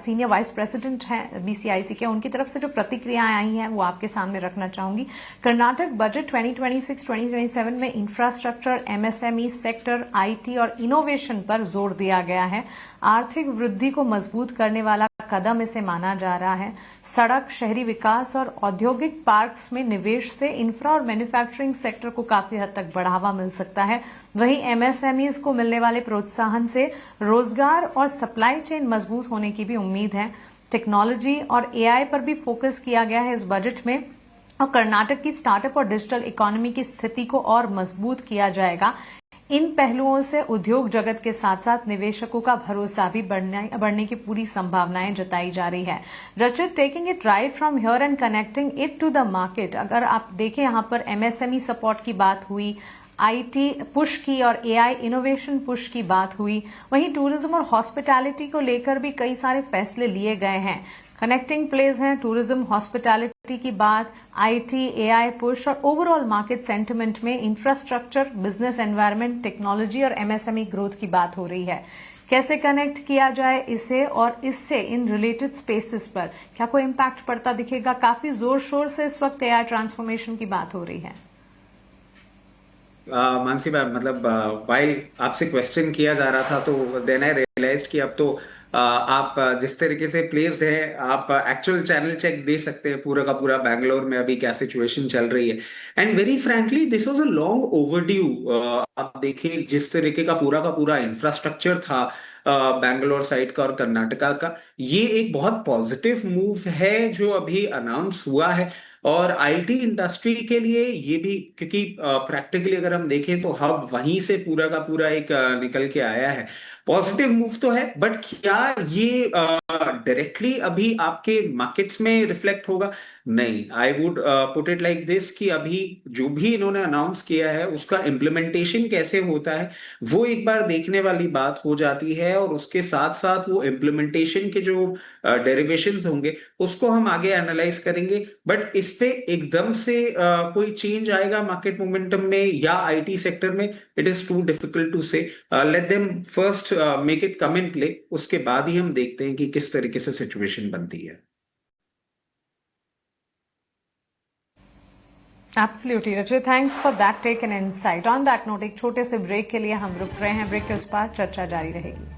सीनियर वाइस प्रेसिडेंट हैं बीसीआईसी के, उनकी तरफ से जो प्रतिक्रियाएं आई हैं वो आपके सामने रखना चाहूंगी। कर्नाटक बजट 2026-2027 में इंफ्रास्ट्रक्चर, एमएसएमई सेक्टर, आईटी और इनोवेशन पर जोर दिया गया है। आर्थिक वृद्धि को मजबूत करने वाला कदम इसे माना जा रहा है। सड़क, शहरी विकास और औद्योगिक पार्क्स में निवेश से इंफ्रा और मैन्युफैक्चरिंग सेक्टर को काफी हद तक बढ़ावा मिल सकता है। वहीं एमएसएमईज को मिलने वाले प्रोत्साहन से रोजगार और सप्लाई चेन मजबूत होने की भी उम्मीद है। टेक्नोलॉजी और एआई पर भी फोकस किया गया है इस बजट में और कर्नाटक की स्टार्टअप और डिजिटल इकोनॉमी की स्थिति को और मजबूत किया जाएगा। इन पहलुओं से उद्योग जगत के साथ साथ निवेशकों का भरोसा भी बढ़ने की पूरी संभावनाएं जताई जा रही है। Rachit, taking it right from here and connecting it to the market, अगर आप देखें यहाँ पर एमएसएमई सपोर्ट की बात हुई, आईटी पुश की और एआई इनोवेशन पुश की बात हुई, वहीं टूरिज्म और हॉस्पिटैलिटी को लेकर भी कई सारे फैसले लिए गए हैं। कनेक्टिंग प्लेस हैं, टूरिज्म, हॉस्पिटैलिटी की बात, आईटी, एआई पुश और ओवरऑल मार्केट सेंटिमेंट में इंफ्रास्ट्रक्चर, बिजनेस एनवायरनमेंट, टेक्नोलॉजी और एमएसएमई ग्रोथ की बात हो रही है। कैसे कनेक्ट किया जाए इसे और इससे इन रिलेटेड स्पेसेस पर क्या कोई इम्पैक्ट पड़ता दिखेगा? काफी जोर शोर से इस वक्त एआई ट्रांसफॉर्मेशन की बात हो रही है। मानसी मैम, मतलब वाइल आपसे क्वेश्चन किया जा रहा था तो देन आई रियलाइज्ड कि अब तो आप जिस तरीके से प्लेस्ड है, आप एक्चुअल चैनल चेक दे सकते हैं पूरा का पूरा बैंगलोर में अभी क्या सिचुएशन चल रही है। And very frankly this was a long overdue. आप देखिए जिस तरीके का पूरा इंफ्रास्ट्रक्चर था बैंगलोर साइड का और कर्नाटका का, ये एक बहुत पॉजिटिव मूव है जो अभी अनाउंस हुआ है। और आईटी इंडस्ट्री के लिए ये भी, क्योंकि प्रैक्टिकली अगर हम देखें तो हब वहीं से पूरा का पूरा एक निकल के आया है, पॉजिटिव मूव तो है। बट क्या ये डायरेक्टली अभी आपके मार्केट्स में रिफ्लेक्ट होगा? नहीं। I would put it like this कि अभी जो भी इन्होंने अनाउंस किया है उसका इम्प्लीमेंटेशन कैसे होता है वो एक बार देखने वाली बात हो जाती है, और उसके साथ साथ वो इम्प्लीमेंटेशन के जो डेरिवेशंस होंगे उसको हम आगे एनालाइज करेंगे। बट इस पे एकदम से कोई चेंज आएगा मार्केट मोमेंटम में या आईटी सेक्टर में, it is too difficult to say. Let them first make it come in play, उसके बाद ही हम देखते हैं कि किस तरीके से सिचुएशन बनती है। Absolutely Rachit, thanks for that take and insight. On that note एक छोटे से ब्रेक के लिए हम रुक रहे हैं, ब्रेक के उस पार चर्चा जारी रहेगी।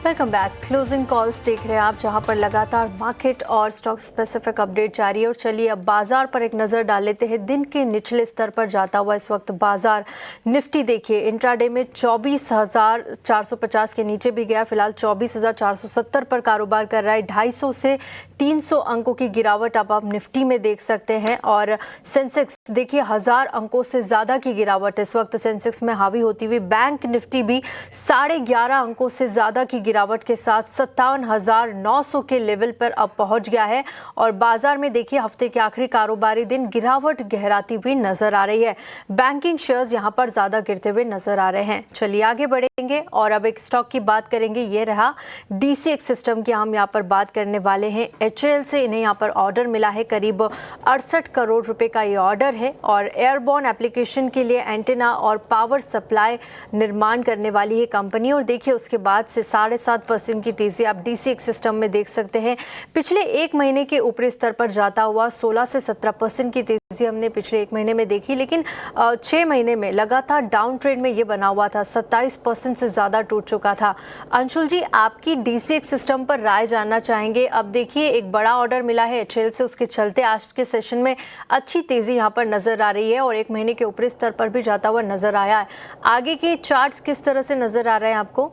Welcome back. क्लोजिंग कॉल्स देख रहे हैं आप, जहां पर लगातार मार्केट और स्टॉक स्पेसिफिक अपडेट जारी है। और चलिए अब बाजार पर एक नज़र डाल लेते हैं। दिन के निचले स्तर पर जाता हुआ इस वक्त बाजार निफ्टी देखिए इंट्राडे में 24,450 के नीचे भी गया, फिलहाल 24,470 पर कारोबार कर रहा है। 250 से 300 अंकों की गिरावट अब आप निफ्टी में देख सकते हैं। और सेंसेक्स देखिए 1000 अंकों से ज़्यादा की गिरावट इस वक्त सेंसेक्स में हावी होती हुई। बैंक निफ्टी भी 11.5 अंकों से ज़्यादा की गिरावट के साथ 57,900 के लेवल पर अब पहुंच गया है। और बाजार में देखिए हफ्ते के आखिरी कारोबारी दिन गिरावट गहराती हुई नजर आ रही है। बैंकिंग शेयर्स यहां पर ज्यादा गिरते हुए नजर आ रहे हैं। चलिए आगे बढ़ेंगे और अब एक स्टॉक की बात करेंगे। ये रहा DCX सिस्टम की हम यहां पर बात करने वाले हैं। HAL से इन्हें यहां पर ऑर्डर मिला है, करीब 68 करोड़ रुपए का ये ऑर्डर है। और एयरबॉर्न एप्लीकेशन के लिए एंटेना और पावर सप्लाई निर्माण करने वाली है कंपनी। और देखिए उसके बाद से 7.5% की तेजी आप DCX सिस्टम में देख सकते हैं। पिछले एक महीने के ऊपरी स्तर पर जाता हुआ 16 से 17% की तेजी हमने पिछले एक महीने में देखी, लेकिन 6 महीने में लगातार डाउन ट्रेंड में ये बना हुआ था, 27% से ज़्यादा टूट चुका था। अंशुल जी, आपकी DCX सिस्टम पर राय जानना चाहेंगे। अब देखिए एक बड़ा ऑर्डर मिला है HAL से, उसके चलते आज के सेशन में अच्छी तेजी यहाँ पर नजर आ रही है और एक महीने के ऊपरी स्तर पर भी जाता हुआ नजर आया है। आगे के चार्ट्स किस तरह से नजर आ रहे हैं आपको?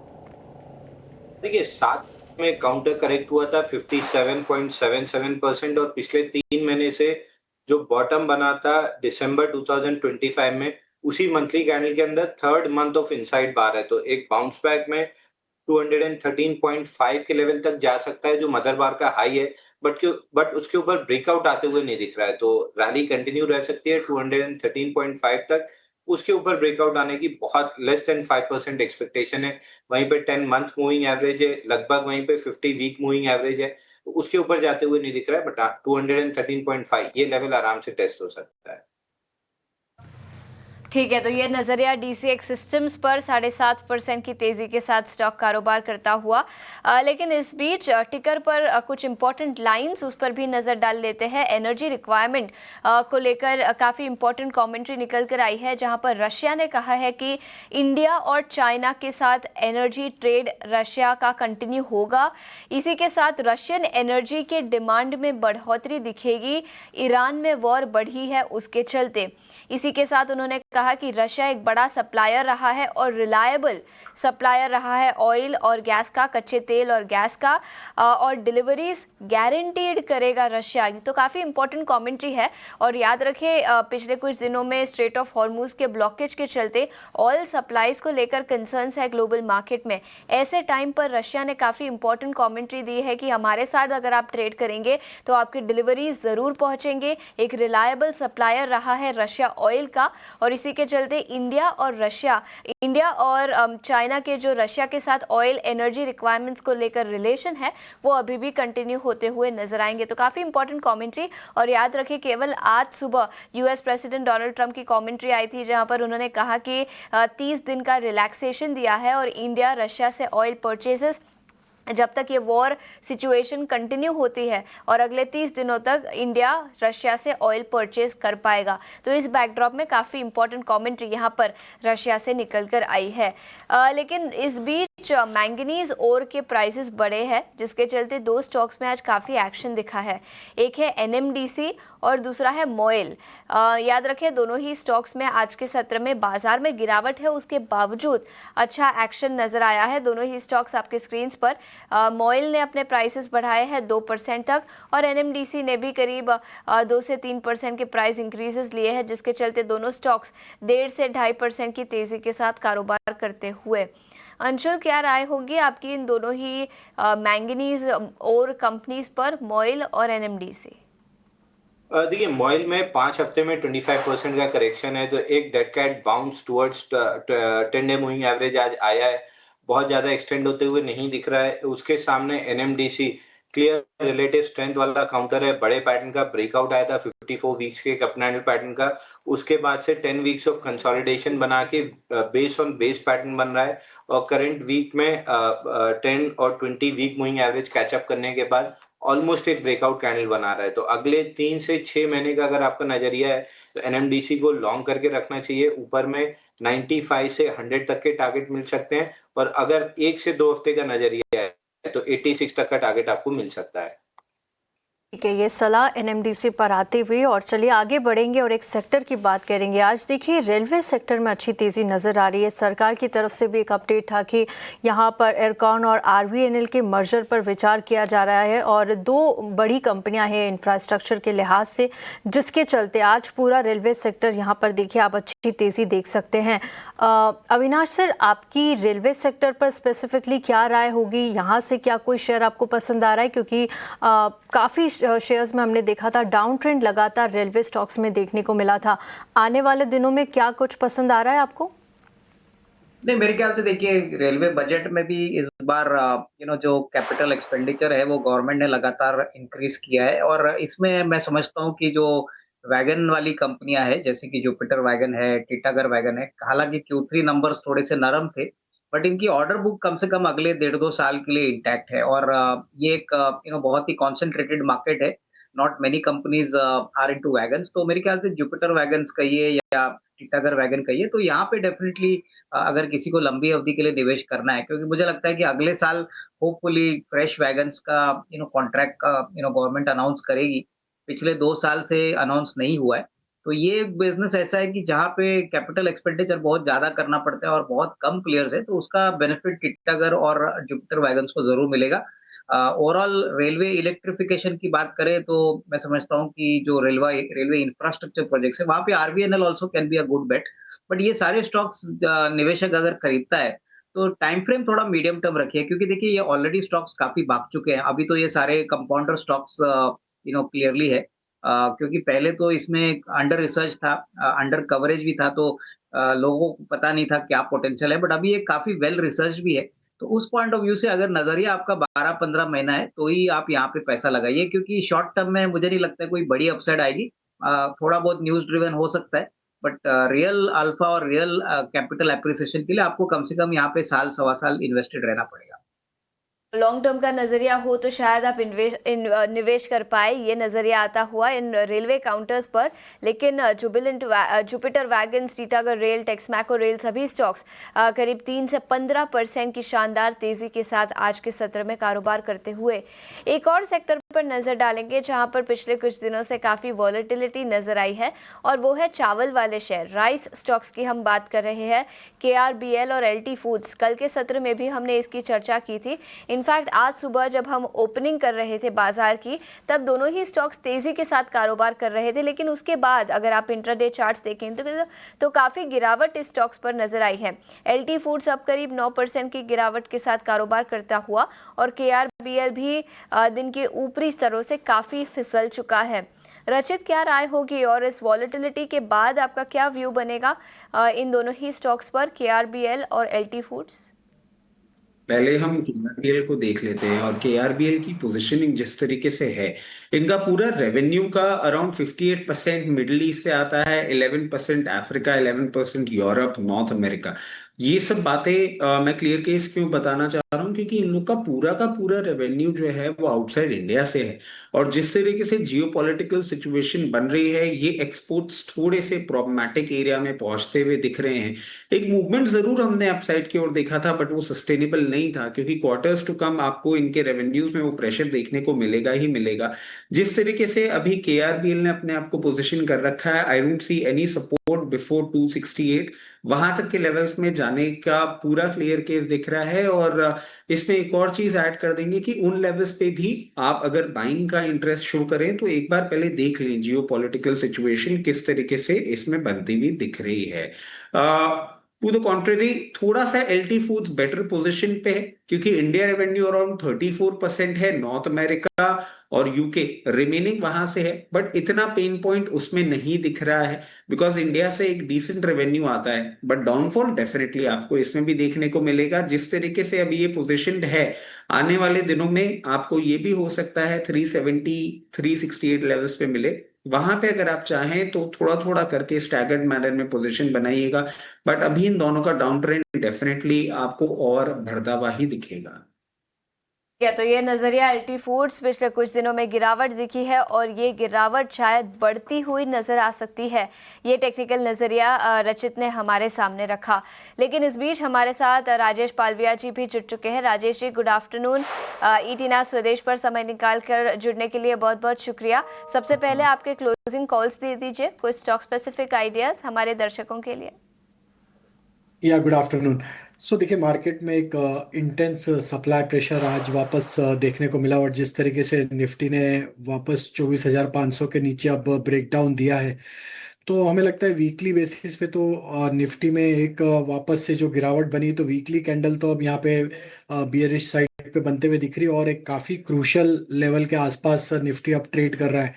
देखिए 7 में काउंटर करेक्ट हुआ था 57.77% और पिछले 3 महीने से जो बॉटम बना था दिसंबर 2025 में, उसी मंथली कैंडल के अंदर थर्ड मंथ ऑफ इनसाइड बार है। तो एक बाउंस बैक में 213.5 के लेवल तक जा सकता है जो मदर बार का हाई है, बट उसके ऊपर ब्रेकआउट आते हुए नहीं दिख रहा है। तो रैली कंटिन्यू रह सकती है 213.5 तक। उसके ऊपर ब्रेकआउट आने की बहुत लेस देन 5% एक्सपेक्टेशन है। वहीं पे 10 मंथ मूविंग एवरेज है, लगभग वहीं पे 50 वीक मूविंग एवरेज है। तो उसके ऊपर जाते हुए नहीं दिख रहा है, बट 213.5 ये लेवल आराम से टेस्ट हो सकता है। ठीक है, तो ये नजरिया DCX सिस्टम्स पर 7.5% की तेजी के साथ स्टॉक कारोबार करता हुआ। लेकिन इस बीच टिकर पर कुछ इंपॉर्टेंट लाइंस उस पर भी नजर डाल लेते हैं। एनर्जी रिक्वायरमेंट को लेकर काफी इंपॉर्टेंट कमेंट्री निकल कर आई है, जहां पर रशिया ने कहा है कि इंडिया और चाइना के साथ एनर्जी ट्रेड रशिया का कंटिन्यू होगा। इसी के साथ रशियन एनर्जी के डिमांड में बढ़ोतरी दिखेगी। ईरान में वॉर बढ़ी है उसके चलते। इसी के साथ उन्होंने कहा कि रशिया एक बड़ा सप्लायर रहा है और रिलायबल सप्लायर रहा है ऑयल और गैस का, कच्चे तेल और गैस का, और डिलीवरीज गारंटीड करेगा रशिया। ये तो काफ़ी इंपॉर्टेंट कमेंट्री है। और याद रखें पिछले कुछ दिनों में स्ट्रेट ऑफ हॉर्मुज के ब्लॉकेज के चलते ऑयल सप्लाईज को लेकर कंसर्न्स है ग्लोबल मार्केट में। ऐसे टाइम पर रशिया ने काफ़ी इंपॉर्टेंट कमेंट्री दी है कि हमारे साथ अगर आप ट्रेड करेंगे तो आपकी डिलीवरीज ज़रूर पहुँचेंगे। एक रिलायबल सप्लायर रहा है रशिया ऑयल का। और इसी के चलते इंडिया और चाइना के जो रशिया के साथ ऑयल एनर्जी रिक्वायरमेंट्स को लेकर रिलेशन है वो अभी भी कंटिन्यू होते हुए नजर आएंगे। तो काफ़ी इंपॉर्टेंट कमेंट्री। और याद रखिए केवल आज सुबह US प्रेसिडेंट डोनाल्ड ट्रंप की कमेंट्री आई थी, जहां पर उन्होंने कहा कि 30 दिन का रिलैक्सेशन दिया है और इंडिया रशिया से ऑयल परचेजेस जब तक ये वॉर सिचुएशन कंटिन्यू होती है और अगले 30 दिनों तक इंडिया रशिया से ऑयल परचेज कर पाएगा। तो इस बैकड्रॉप में काफ़ी इंपॉर्टेंट कमेंट्री यहाँ पर रशिया से निकल कर आई है। लेकिन इस बीच मैंगनीज ओर के प्राइसेस बढ़े हैं, जिसके चलते दो स्टॉक्स में आज काफ़ी एक्शन दिखा है। एक है NMDC और दूसरा है मोइल। याद रखें दोनों ही स्टॉक्स में आज के सत्र में बाजार में गिरावट है, उसके बावजूद अच्छा एक्शन नजर आया है। दोनों ही स्टॉक्स आपके स्क्रीन पर। मोइल ने अपने प्राइसेस बढ़ाए हैं 2% तक और NMDC ने भी करीब 2 से 3% के प्राइस इंक्रीजेस लिए हैं, जिसके चलते दोनों स्टॉक्स 1.5 से 2.5% की तेजी के साथ कारोबार करते हुए। अंशुल, क्या राय होगी आपकी इन दोनों ही मैंगनीज और कंपनीज पर, मोइल और NMDC? देखिए मोइल में 5 हफ्ते में 25% का करेक्शन है, तो एक dead cat bounce towards 10 day moving average आज आया है, बहुत ज्यादा एक्सटेंड होते हुए नहीं दिख रहा है। उसके सामने NMDC क्लियर रिलेटिव स्ट्रेंथ वाला काउंटर है, बड़े पैटर्न का ब्रेकआउट आया था 54 वीक्स के कप एंडल पैटर्न का। उसके बाद से 10 वीक्स ऑफ कंसोलिडेशन बना के बेस ऑन बेस पैटर्न बन रहा है और करंट वीक में 10 और 20 वीक मूविंग एवरेज कैचअप करने के बाद ऑलमोस्ट एक ब्रेकआउट कैंडल बना रहा है। तो अगले 3 से 6 महीने का अगर आपका नजरिया है तो एनएमडीसी को लॉन्ग करके रखना चाहिए। ऊपर में 95 से 100 तक के टारगेट मिल सकते हैं, और अगर 1 से 2 हफ्ते का नजरिया है तो 86 तक का टारगेट आपको मिल सकता है। ठीक है, ये सलाह एनएमडीसी पर आते हुए, और चलिए आगे बढ़ेंगे और एक सेक्टर की बात करेंगे। आज देखिए रेलवे सेक्टर में अच्छी तेज़ी नज़र आ रही है। सरकार की तरफ से भी एक अपडेट था कि यहाँ पर एयरकॉन और आरवीएनएल के मर्जर पर विचार किया जा रहा है, और 2 बड़ी कंपनियां हैं इंफ्रास्ट्रक्चर के लिहाज से, जिसके चलते आज पूरा रेलवे सेक्टर यहाँ पर देखिए आप अच्छी तेज़ी देख सकते हैं। अविनाश सर, आपकी रेलवे सेक्टर पर स्पेसिफिकली क्या राय होगी? यहाँ से क्या कोई शेयर आपको पसंद आ रहा है? क्योंकि काफ़ी शेयर्स में हमने देखा था डाउन ट्रेंड लगातार रेलवे स्टॉक्स में देखने को मिला था। आने वाले दिनों में क्या कुछ पसंद आ रहा है आपको? नहीं, मेरे ख्याल से देखिए रेलवे बजट में भी इस बार जो कैपिटल एक्सपेंडिचर है वो गवर्नमेंट ने लगातार इंक्रीज किया है, और इसमें मैं समझता हूँ कि जो वैगन वाली कंपनियां हैं जैसे कि जुपिटर वैगन है, टिटागर वैगन है, हालांकि Q3 नंबर्स थोड़े से नरम थे, बट इनकी ऑर्डर बुक कम से कम अगले 1.5-2 साल के लिए इंटैक्ट है, और ये एक बहुत ही कॉन्सेंट्रेटेड मार्केट है। Not many companies are into wagons, तो मेरे ख्याल से जुपिटर वैगन्स कहिए या टिटागर वैगन कहिए, तो यहाँ पे डेफिनेटली अगर किसी को लंबी अवधि के लिए निवेश करना है, क्योंकि मुझे लगता है कि अगले साल होपफुली फ्रेश वैगन्स का कॉन्ट्रैक्ट का गवर्नमेंट अनाउंस करेगी। पिछले 2 साल से अनाउंस नहीं हुआ है। तो ये बिजनेस ऐसा है कि जहाँ पे कैपिटल एक्सपेंडिचर बहुत ज्यादा करना पड़ता है और बहुत कम प्लेयर्स है, तो उसका बेनिफिट टिटागर और जुपिटर वैगन्स को जरूर मिलेगा। ओवरऑल रेलवे इलेक्ट्रिफिकेशन की बात करें तो मैं समझता हूँ कि जो रेलवे इंफ्रास्ट्रक्चर प्रोजेक्ट्स है वहाँ पे RBNL also can be a good bet. But ये सारे स्टॉक्स निवेशक अगर खरीदता है तो टाइम फ्रेम थोड़ा मीडियम टर्म रखिए, क्योंकि देखिए ये ऑलरेडी स्टॉक्स काफी भाग चुके हैं। अभी तो ये सारे कंपाउंडर स्टॉक्स क्लियरली है, क्योंकि पहले तो इसमें अंडर रिसर्च था, अंडर कवरेज भी था, तो लोगों को पता नहीं था क्या पोटेंशियल है, बट अभी ये काफी वेल रिसर्च भी है। तो उस पॉइंट ऑफ व्यू से अगर नजरिया आपका 12-15 महीना है तो ही आप यहाँ पे पैसा लगाइए, क्योंकि शॉर्ट टर्म में मुझे नहीं लगता कोई बड़ी अपसाइड आएगी। थोड़ा बहुत न्यूज ड्रिवन हो सकता है, बट रियल अल्फा और रियल कैपिटल एप्रिसिएशन के लिए आपको कम से कम यहाँ पे साल सवा साल इन्वेस्टेड रहना पड़ेगा। लॉन्ग टर्म का नजरिया हो तो शायद आप निवेश कर पाए, ये नजरिया आता हुआ इन रेलवे काउंटर्स पर। लेकिन Jupiter Wagons, Titagarh Rail, Texmaco Rail सभी स्टॉक्स करीब 3 से 15% की शानदार तेजी के साथ आज के सत्र में कारोबार करते हुए। एक और सेक्टर पर नजर डालेंगे जहां पर पिछले कुछ दिनों से काफी वॉलेटिलिटी नजर आई है, और वो है चावल वाले शेयर, राइस स्टॉक्स की हम बात कर रहे हैं। KRBL और LT फूड्स, कल के सत्र में भी हमने इसकी चर्चा की थी। इनफैक्ट आज सुबह जब हम ओपनिंग कर रहे थे बाजार की, तब दोनों ही स्टॉक्स तेजी के साथ कारोबार कर रहे थे, लेकिन उसके बाद अगर आप इंट्राडे चार्ट्स देखें तो काफी गिरावट इस स्टॉक्स पर नजर आई है। LT फूड्स अब करीब 9% की गिरावट के साथ कारोबार करता हुआ, और KRBL भी दिन के ऊपरी स्तरों से काफी फिसल चुका है। रचित, क्या राय होगी और इस वॉलेटिलिटी के बाद आपका क्या व्यू बनेगा इन दोनों ही स्टॉक्स पर, KRBL और LT फूड्स? पहले हम KRBL को देख लेते हैं, और KRBL की पोजीशनिंग जिस तरीके से है, इनका पूरा रेवेन्यू का अराउंड 58% मिडिल ईस्ट से आता है, 11% अफ्रीका, 11% यूरोप, नॉर्थ अमेरिका। ये सब बातें मैं क्लियर केस क्यों बताना चाह रहा हूँ, क्योंकि इन लोग का पूरा रेवेन्यू जो है वो आउटसाइड इंडिया से है, और जिस तरीके से जियोपॉलिटिकल सिचुएशन बन रही है, ये एक्सपोर्ट्स थोड़े से प्रॉब्लमैटिक एरिया में पहुंचते हुए दिख रहे हैं। एक मूवमेंट जरूर हमने अपसाइड की ओर देखा था, बट वो सस्टेनेबल नहीं था, क्योंकि क्वार्टर्स टू कम आपको इनके रेवेन्यूज में वो प्रेशर देखने को मिलेगा ही मिलेगा। जिस तरीके से अभी KRBL ने अपने आप को पोजीशन कर रखा है, I don't see any support before 268, वहां तक के लेवल्स में जाने का पूरा क्लियर केस दिख रहा है। और इसमें एक और चीज ऐड कर देंगे कि उन लेवल्स पे भी आप अगर बाइंग का इंटरेस्ट शो करें तो एक बार पहले देख लें जियोपॉलिटिकल सिचुएशन किस तरीके से इसमें बनती हुई दिख रही है। टू द कॉन्ट्रेरी थोड़ा सा LT फूड्स बेटर पोजीशन पे है, क्योंकि इंडिया रेवेन्यू अराउंड 34% है, नॉर्थ अमेरिका और यूके रिमेनिंग वहां से है, बट इतना पेन पॉइंट उसमें नहीं दिख रहा है, बिकॉज इंडिया से एक डिसेंट रेवेन्यू आता है। बट डाउनफॉल डेफिनेटली आपको इसमें भी देखने को मिलेगा। जिस तरीके से अभी ये पोजीशनड है, आने वाले दिनों में आपको ये भी हो सकता है 370 368 लेवल्स पे मिले। वहां पे अगर आप चाहें तो थोड़ा थोड़ा करके स्टैगर्ड मैनर में पोजीशन बनाइएगा, बट अभी इन दोनों का डाउन ट्रेंड डेफिनेटली आपको और बढ़ता हुआ ही दिखेगा। तो ये नजरिया एलटी फूड्स पिछले कुछ दिनों में गिरावट दिखी है और ये गिरावट शायद बढ़ती हुई नजर आ सकती है। ये टेक्निकल नजरिया रचित ने हमारे सामने रखा। लेकिन इस बीच हमारे साथ राजेश पालविया जी भी जुड़ चुके हैं। Rajesh ji, good afternoon. ईटीना स्वदेश पर समय निकाल कर जुड़ने के लिए बहुत बहुत शुक्रिया। सबसे पहले आपके क्लोजिंग कॉल्स दे दीजिए, कोई स्टॉक स्पेसिफिक आइडियाज हमारे दर्शकों के लिए। या गुड आफ्टरनून। सो देखिए, मार्केट में एक इंटेंस सप्लाई प्रेशर आज वापस देखने को मिला और जिस तरीके से निफ्टी ने वापस 24,500 के नीचे अब ब्रेकडाउन दिया है, तो हमें लगता है वीकली बेसिस पे तो निफ्टी में एक वापस से जो गिरावट बनी, तो वीकली कैंडल तो अब यहाँ पे बियरिश साइड पे बनते हुए दिख रही है और एक काफ़ी क्रूशियल लेवल के आसपास निफ्टी अब ट्रेड कर रहा है।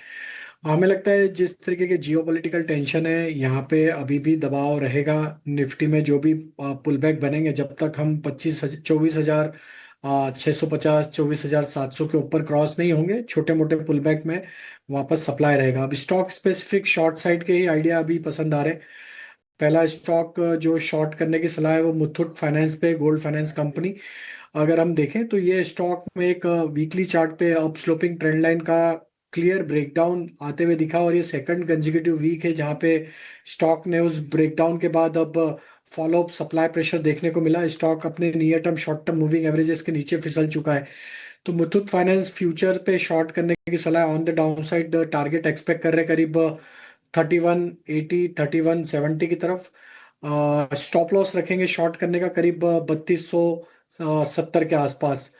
हमें लगता है जिस तरीके के जियोपॉलिटिकल टेंशन है, यहाँ पे अभी भी दबाव रहेगा निफ्टी में। जो भी पुल बैक बनेंगे, जब तक हम 24,650 24,700 के ऊपर क्रॉस नहीं होंगे, छोटे मोटे पुल बैक में वापस सप्लाई रहेगा। अब स्टॉक स्पेसिफिक शॉर्ट साइड के ही आइडिया अभी पसंद आ रहे हैं। पहला स्टॉक जो शॉर्ट करने की सलाह है वो मुथूट फाइनेंस पे, गोल्ड फाइनेंस कंपनी। अगर हम देखें तो ये स्टॉक में एक वीकली चार्ट पे अप स्लोपिंग ट्रेंड लाइन का क्लियर ब्रेकडाउन आते हुए दिखा और ये सेकंड कंसेक्यूटिव वीक है जहां पे स्टॉक ने उस ब्रेकडाउन के बाद अब फॉलो अप सप्लाई प्रेशर देखने को मिला। स्टॉक अपने near term short term moving averages के नीचे फिसल चुका है। तो मुथूट फाइनेंस फ्यूचर पे शॉर्ट करने की सलाह, on the down side target expect कर रहे हैं करीब 3180 3170 की तरफ। स्टॉप लॉस रखेंगे शॉर्ट करने का करीब 3270 के आसपास।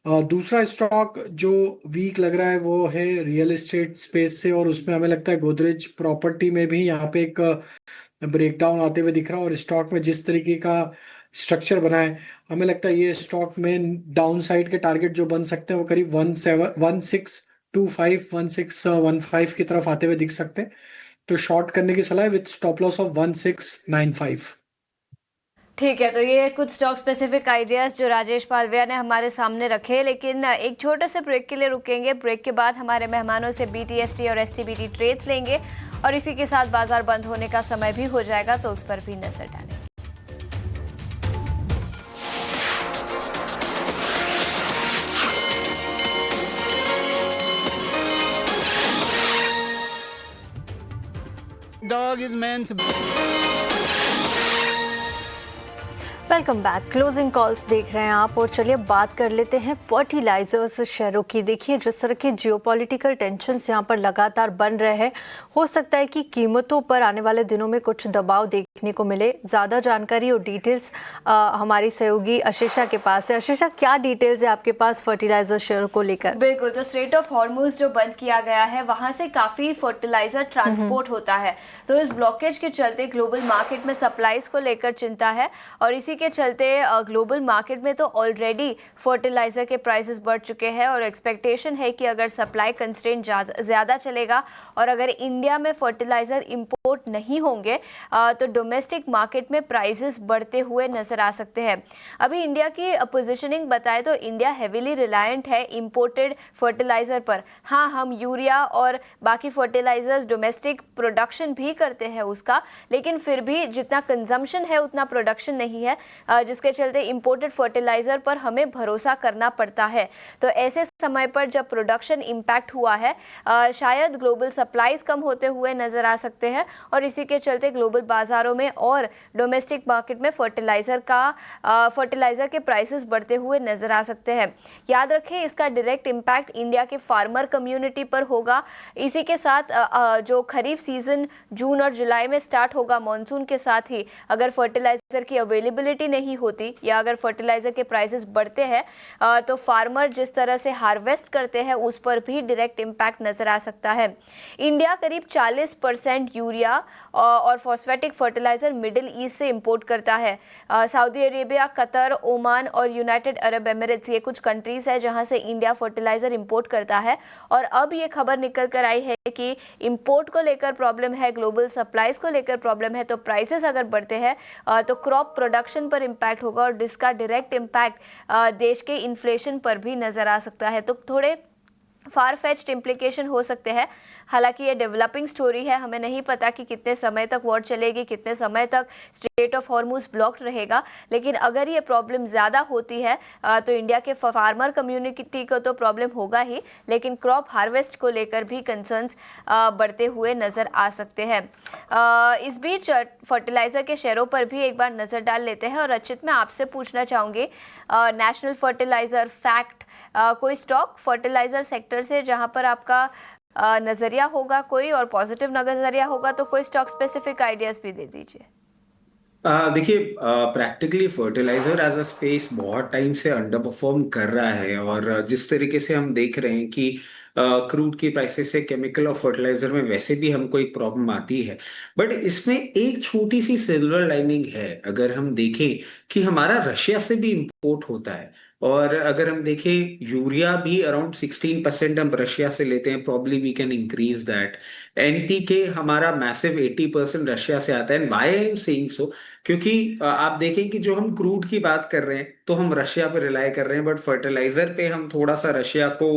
दूसरा स्टॉक जो वीक लग रहा है वो है रियल एस्टेट स्पेस से, और उसमें हमें लगता है गोदरेज प्रॉपर्टी में भी यहाँ पे एक ब्रेकडाउन आते हुए दिख रहा है। और स्टॉक में जिस तरीके का स्ट्रक्चर बना है, हमें लगता है ये स्टॉक में डाउन साइड के टारगेट जो बन सकते हैं वो करीब 1625 1615 की तरफ आते हुए दिख सकते हैं। तो शॉर्ट करने की सलाह है विद स्टॉप लॉस ऑफ 1695। ठीक है, तो ये कुछ स्टॉक स्पेसिफिक आइडियाज जो राजेश पालविया ने हमारे सामने रखे। लेकिन एक छोटे से ब्रेक के लिए रुकेंगे। ब्रेक के बाद हमारे मेहमानों से BTST और STBT ट्रेड्स लेंगे और इसी के साथ बाजार बंद होने का समय भी हो जाएगा, तो उस पर भी नजर डालेंगे। Dog is man's. Welcome back. Closing calls देख रहे हैं आप, और चलिए बात कर लेते हैं फर्टिलाइजर्स शेयरों की। देखिए, जिस तरह के जियोपॉलिटिकल टेंशन्स यहाँ पर लगातार बन रहे हैं, हो सकता है कि कीमतों पर आने वाले दिनों में कुछ दबाव देखने को मिले। ज़्यादा जानकारी और डिटेल्स हमारी सहयोगी आशीषा के पास है। आशीषा, क्या डिटेल्स है आपके पास फर्टिलाइजर शेयर को लेकर? बिल्कुल, तो स्ट्रेट ऑफ हॉर्मुज जो बंद किया गया है, वहां से काफी फर्टिलाइजर ट्रांसपोर्ट होता है। तो इस ब्लॉकेज के चलते ग्लोबल मार्केट में सप्लाईज को लेकर चिंता है और इसी के चलते ग्लोबल मार्केट में तो ऑलरेडी फर्टिलाइजर के प्राइसेस बढ़ चुके हैं और एक्सपेक्टेशन है कि अगर सप्लाई कंस्ट्रेंट ज़्यादा चलेगा और अगर इंडिया में फर्टिलाइजर इंपोर्ट नहीं होंगे तो डोमेस्टिक मार्केट में प्राइसेस बढ़ते हुए नजर आ सकते हैं। अभी इंडिया की पोजीशनिंग बताए तो इंडिया हेवीली रिलायंट है इंपोर्टेड फर्टिलाइजर पर। हाँ, हम यूरिया और बाकी फर्टिलाइजर्स डोमेस्टिक प्रोडक्शन भी करते हैं उसका, लेकिन फिर भी जितना कंजम्पशन है उतना प्रोडक्शन नहीं है, जिसके चलते इंपोर्टेड फर्टिलाइजर पर हमें भरोसा करना पड़ता है। तो ऐसे समय पर जब प्रोडक्शन इम्पैक्ट हुआ है, शायद ग्लोबल सप्लाईज कम होते हुए नजर आ सकते हैं और इसी के चलते ग्लोबल बाजारों में और डोमेस्टिक मार्केट में फर्टिलाइजर के प्राइसेस बढ़ते हुए नजर आ सकते हैं। याद रखें, इसका डायरेक्ट इम्पैक्ट इंडिया के फार्मर कम्युनिटी पर होगा। इसी के साथ जो खरीफ सीजन जून और जुलाई में स्टार्ट होगा मॉनसून के साथ ही, अगर फर्टिलाइजर की अवेलेबिलिटी नहीं होती या अगर फर्टिलाइजर के प्राइसेस बढ़ते हैं तो फार्मर जिस तरह से हार्वेस्ट करते हैं उस पर भी डायरेक्ट इम्पैक्ट नजर आ सकता है। इंडिया करीब 40% यूरिया और फॉस्फेटिक फर्टिलाइजर मिडिल ईस्ट से इंपोर्ट करता है। सऊदी अरेबिया, कतर, ओमान और यूनाइटेड अरब एमिरेट्स, ये कुछ कंट्रीज है जहां से इंडिया फर्टिलाइजर इंपोर्ट करता है। और अब ये खबर निकल कर आई है कि इंपोर्ट को लेकर प्रॉब्लम है, ग्लोबल सप्लाईज को लेकर प्रॉब्लम है, तो प्राइसेस अगर बढ़ते हैं तो क्रॉप प्रोडक्शन पर इम्पैक्ट होगा और जिसका डायरेक्ट इम्पैक्ट देश के इन्फ्लेशन पर भी नजर आ सकता है। तो थोड़े फार फेच्ड इम्प्लीकेशन हो सकते हैं हालांकि ये डेवलपिंग स्टोरी है, हमें नहीं पता कि कितने समय तक वॉर चलेगी, कितने समय तक स्ट्रेट ऑफ हॉर्मुज ब्लॉक रहेगा। लेकिन अगर ये प्रॉब्लम ज़्यादा होती है तो इंडिया के फार्मर कम्युनिटी को तो प्रॉब्लम होगा ही, लेकिन क्रॉप हार्वेस्ट को लेकर भी कंसर्न्स बढ़ते हुए नज़र आ सकते हैं। इस बीच फर्टिलाइज़र के शेयरों पर भी एक बार नज़र डाल लेते हैं। और रचित, मैं आपसे पूछना चाहूँगी, नेशनल फर्टिलाइज़र, फैक्ट, कोई स्टॉक फर्टिलाइज़र सेक्टर से जहाँ पर आपका नज़रिया होगा कोई और पॉजिटिव नज़रिया होगा, तो कोई स्टॉक स्पेसिफिक आइडियाज़ भी दे दीजिए। देखिए, practically fertiliser as a space बहुत टाइम से अंडर परफॉर्म कर रहा है, और जिस तरीके से हम देख रहे हैं कि क्रूड की प्राइसेस से केमिकल और फर्टिलाइजर में वैसे भी हमको एक प्रॉब्लम आती है, बट इसमें एक छोटी सी सिल्वर लाइनिंग है। अगर हम देखें कि हमारा रशिया से भी इंपोर्ट होता है, और अगर हम देखें यूरिया भी अराउंड 16% हम रशिया से लेते हैं, probably we can increase that. NPK हमारा मैसिव 80% रशिया से आता है। Why I am saying so, क्योंकि आप देखें कि जो हम क्रूड की बात कर रहे हैं तो हम रशिया पे रिलाई कर रहे हैं, बट फर्टिलाइजर पे हम थोड़ा सा रशिया को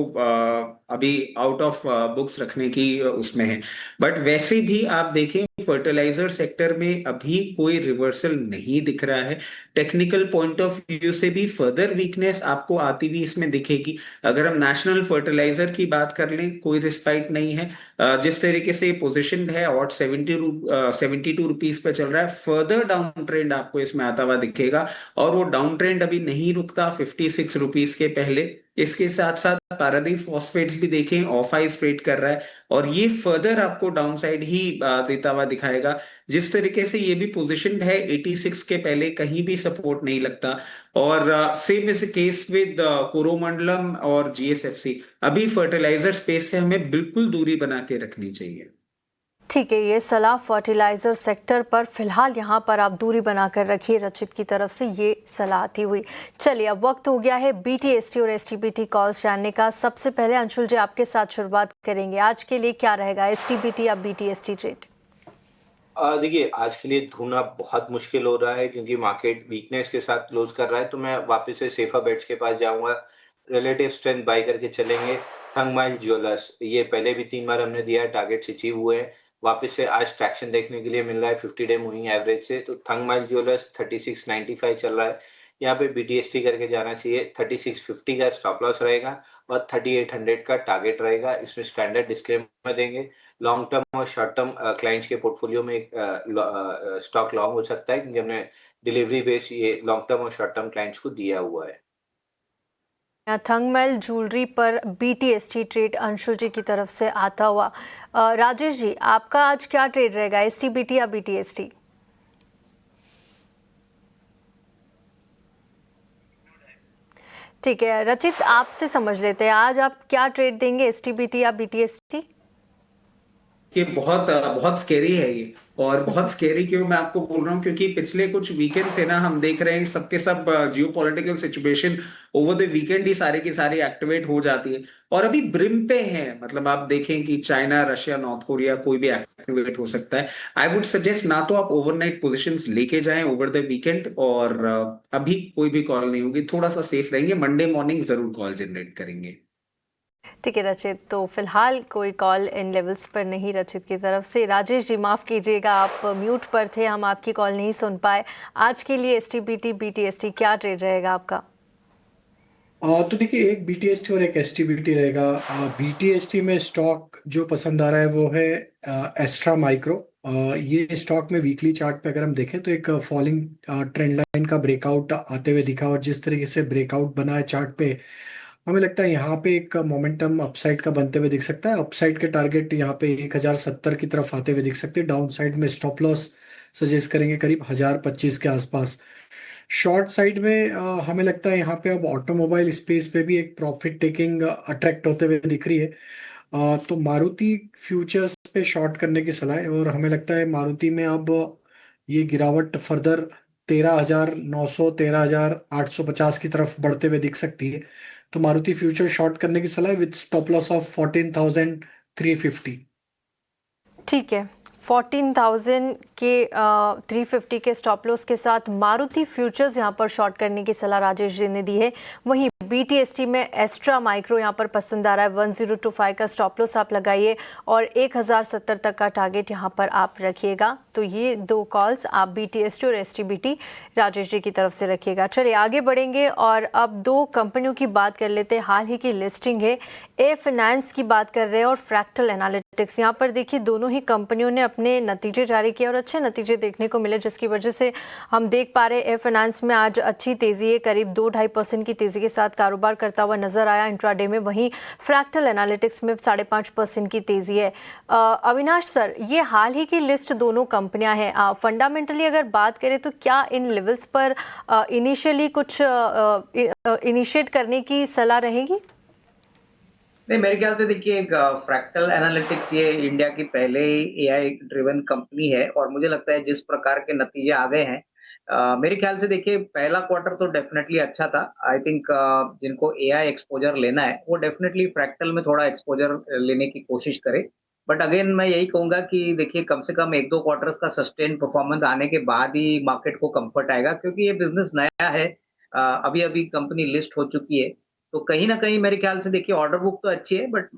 अभी आउट ऑफ बुक्स रखने की उसमें है। बट वैसे भी आप देखें फर्टिलाइजर सेक्टर में अभी कोई रिवर्सल नहीं दिख रहा है। टेक्निकल पॉइंट ऑफ व्यू से भी फर्दर वीकनेस आपको आती हुई इसमें दिखेगी। अगर हम नेशनल फर्टिलाइजर की बात कर लें, कोई रिस्पाइट नहीं है। जिस तरीके से पोजिशन है और 72 रुपीज पे चल रहा है, फर्दर डाउन ट्रेंड आपको इसमें आता हुआ दिखेगा, और वो डाउन ट्रेंड अभी नहीं रुकता 56 रुपीज के पहले। इसके साथ साथ पारादीप फॉस्फेट्स भी देखें ऑफ हाइज ट्रेड कर रहा है, और ये फर्दर आपको डाउन साइड ही देता हुआ दिखाएगा। जिस तरीके से ये भी पोजीशनड है 86 के पहले, कहीं भी सपोर्ट नहीं लगता। और सेम इज केस विद कोरोमंडलम और जीएसएफसी। अभी फर्टिलाइजर स्पेस से हमें बिल्कुल दूरी बना के रखनी चाहिए। ठीक है, ये सलाह फर्टिलाइज़र सेक्टर पर फिलहाल यहाँ पर आप दूरी बनाकर रखिए, रचित की तरफ से ये सलाह आती हुई। चलिए, अब वक्त हो गया है बीटीएसटी और एसटीबीटी कॉल्स जानने का। सबसे पहले अंशुल जी आपके साथ शुरुआत करेंगे। आज के लिए क्या रहेगा, एसटीबीटी या बीटीएसटी ट्रेड? देखिए, आज के लिए ढूंढना बहुत मुश्किल हो रहा है, क्योंकि मार्केट वीकनेस के साथ क्लोज कर रहा है। तो मैं वापस से सेफर बेट्स के पास जाऊंगा, रिलेटिव स्ट्रेंथ बाय करके चलेंगे। थंगमाइल ज्वेलर्स, ये पहले भी 3 बार हमने दिया है, टारगेट्स अचीव हुए हैं। वापस से आज ट्रैक्शन देखने के लिए मिल रहा है 50 डे मूविंग एवरेज से। तो थंगमाइल ज्वेलर्स 3695 चल रहा है, यहाँ पे बीटीएसटी करके जाना चाहिए। 3650 का स्टॉप लॉस रहेगा और 3800 का टारगेट रहेगा। इसमें स्टैंडर्ड डिस्क्लेमर देंगे, लॉन्ग टर्म और शॉर्ट टर्म क्लाइंट्स के पोर्टफोलियो में स्टॉक लॉन्ग हो सकता है, क्योंकि हमने डिलीवरी बेस ये लॉन्ग टर्म और शॉर्ट टर्म क्लाइंट्स को दिया हुआ है। थंगमेल ज्वेलरी पर बीटीएसटी ट्रेड अंशुल जी की तरफ से आता हुआ। राजेश जी, आपका आज क्या ट्रेड रहेगा, एसटीबीटी या बीटीएसटी? ठीक है, रचित आपसे समझ लेते हैं, आज आप क्या ट्रेड देंगे, एसटीबीटी या बीटीएसटी? ये बहुत स्केरी है ये, और बहुत स्केरी क्यों मैं आपको बोल रहा हूँ, क्योंकि पिछले कुछ वीकेंड से ना हम देख रहे हैं सबके सब geopolitical situation over the weekend ही सारे की सारी एक्टिवेट हो जाती है, और अभी ब्रिम पे है। मतलब आप देखें कि चाइना, रशिया, नॉर्थ कोरिया कोई भी एक्टिवेट हो सकता है। आई वुड सजेस्ट ना तो आप ओवरनाइट पोजीशंस लेके जाएं ओवर द वीकेंड, और अभी कोई भी कॉल नहीं होगी, थोड़ा सा सेफ रहेंगे। मंडे मॉर्निंग जरूर कॉल जनरेट करेंगे। ठीक है रचित, तो फिलहाल कोई कॉल इन लेवल्स पर नहीं रचित की तरफ से। राजेश जी माफ़ कीजिएगा, आप म्यूट पर थे, हम आपकी कॉल नहीं सुन पाए। आज के लिए एसटीबीटी बीटीएसटी क्या ट्रेड रहेगा आपका? तो देखिए, एक बीटीएसटी और एक एसटीबीटी रहेगा। बीटीएसटी में स्टॉक जो पसंद आ रहा है वो है एस्ट्रा माइक्रो। ये स्टॉक में वीकली चार्ट पे अगर हम देखें तो एक फॉलिंग ट्रेंड लाइन का ब्रेकआउट आते हुए दिखा, और जिस तरीके से ब्रेकआउट बना है चार्ट पे, हमें लगता है यहाँ पे एक मोमेंटम अपसाइड का बनते हुए दिख सकता है। अपसाइड के टारगेट यहाँ पे 1070 की तरफ आते हुए दिख सकते हैं। डाउन साइड में स्टॉप लॉस सजेस्ट करेंगे करीब 1025 के आसपास। शॉर्ट साइड में हमें लगता है यहाँ पे अब ऑटोमोबाइल स्पेस पे भी एक प्रॉफिट टेकिंग अट्रैक्ट होते हुए दिख रही है। तो मारुति फ्यूचर्स पे शॉर्ट करने की सलाह है, और हमें लगता है मारुति में अब ये गिरावट फर्दर 13,900 13,850 की तरफ बढ़ते हुए दिख सकती है। तो मारुति फ्यूचर शॉर्ट करने की सलाह है विद स्टॉप लॉस ऑफ 14,350। ठीक है, 14,000 के 350 के स्टॉप लॉस के साथ मारुति फ्यूचर्स यहां पर शॉर्ट करने की सलाह राजेश जी ने दी है। वहीं BTST में एस्ट्रा माइक्रो यहां पर पसंद आ रहा है। 1025 का स्टॉप लॉस आप लगाइए और 1070 तक का टारगेट यहां पर आप रखिएगा। तो ये दो कॉल्स आप BTST और STBT राजेश जी की तरफ से रखिएगा। चलिए आगे बढ़ेंगे और अब दो कंपनियों की बात कर लेते हैं। हाल ही की लिस्टिंग है, ए फाइनेंस की बात कर रहे हैं और फ्रैक्टल एनालिटिक्स। यहाँ पर देखिए दोनों ही कंपनियों ने अपने नतीजे जारी किए और अच्छे नतीजे देखने को मिले, जिसकी वजह से हम देख पा रहे हैं ए फाइनेंस में आज अच्छी तेजी है, करीब 2-2.5% की तेजी के साथ कारोबार करता हुआ नजर आया इंट्राडे में। वहीं फ्रैक्टल एनालिटिक्स में 5.5% की तेजी है। अविनाश सर, ये हाल ही की लिस्ट दोनों कंपनियां हैं, फंडामेंटली अगर बात करें तो क्या इन लेवल्स पर इनिशियली कुछ इनिशिएट करने की सलाह रहेगी? नहीं, मेरे ख्याल से देखिए फ्रैक्टल एनालिटिक्स ये इंडिया की पहले ही AI ड्रिवन कंपनी है और मुझे लगता है जिस प्रकार के नतीजे आ गए हैं, मेरे ख्याल से देखिए पहला क्वार्टर तो डेफिनेटली अच्छा था। आई थिंक जिनको AI एक्सपोजर लेना है वो डेफिनेटली फ्रैक्टल में थोड़ा एक्सपोजर लेने की कोशिश करे। बट अगेन मैं यही कहूंगा कि देखिए कम से कम 1-2 क्वार्टर्स का सस्टेन परफॉर्मेंस आने के बाद ही मार्केट को कंफर्ट आएगा, क्योंकि ये बिजनेस नया है, अभी अभी कंपनी लिस्ट हो चुकी है। तो कहीं ना कहीं मेरे ख्याल से देखिए ऑर्डर बुक तो अच्छी है, बट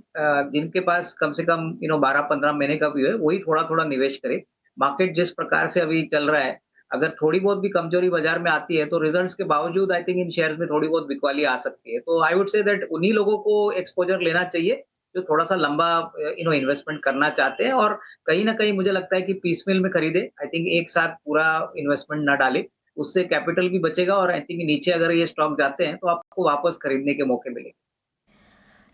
जिनके पास कम से कम 12-15 महीने का व्यू है वही थोड़ा थोड़ा निवेश करे। मार्केट जिस प्रकार से अभी चल रहा है, अगर थोड़ी बहुत भी कमजोरी बाजार में आती है तो रिजल्ट्स के बावजूद आई थिंक इन शेयर्स में थोड़ी बहुत बिकवाली आ सकती है। तो आई वुड से दैट उन्हीं लोगों को एक्सपोजर लेना चाहिए जो थोड़ा सा लंबा इन्वेस्टमेंट करना चाहते हैं, और कहीं ना कहीं मुझे लगता है कि पीसमेल में खरीदे। आई थिंक एक साथ पूरा इन्वेस्टमेंट ना डाले, उससे कैपिटल भी बचेगा और आई थिंक नीचे अगर ये स्टॉक जाते हैं तो आपको वापस खरीदने के मौके मिलेंगे।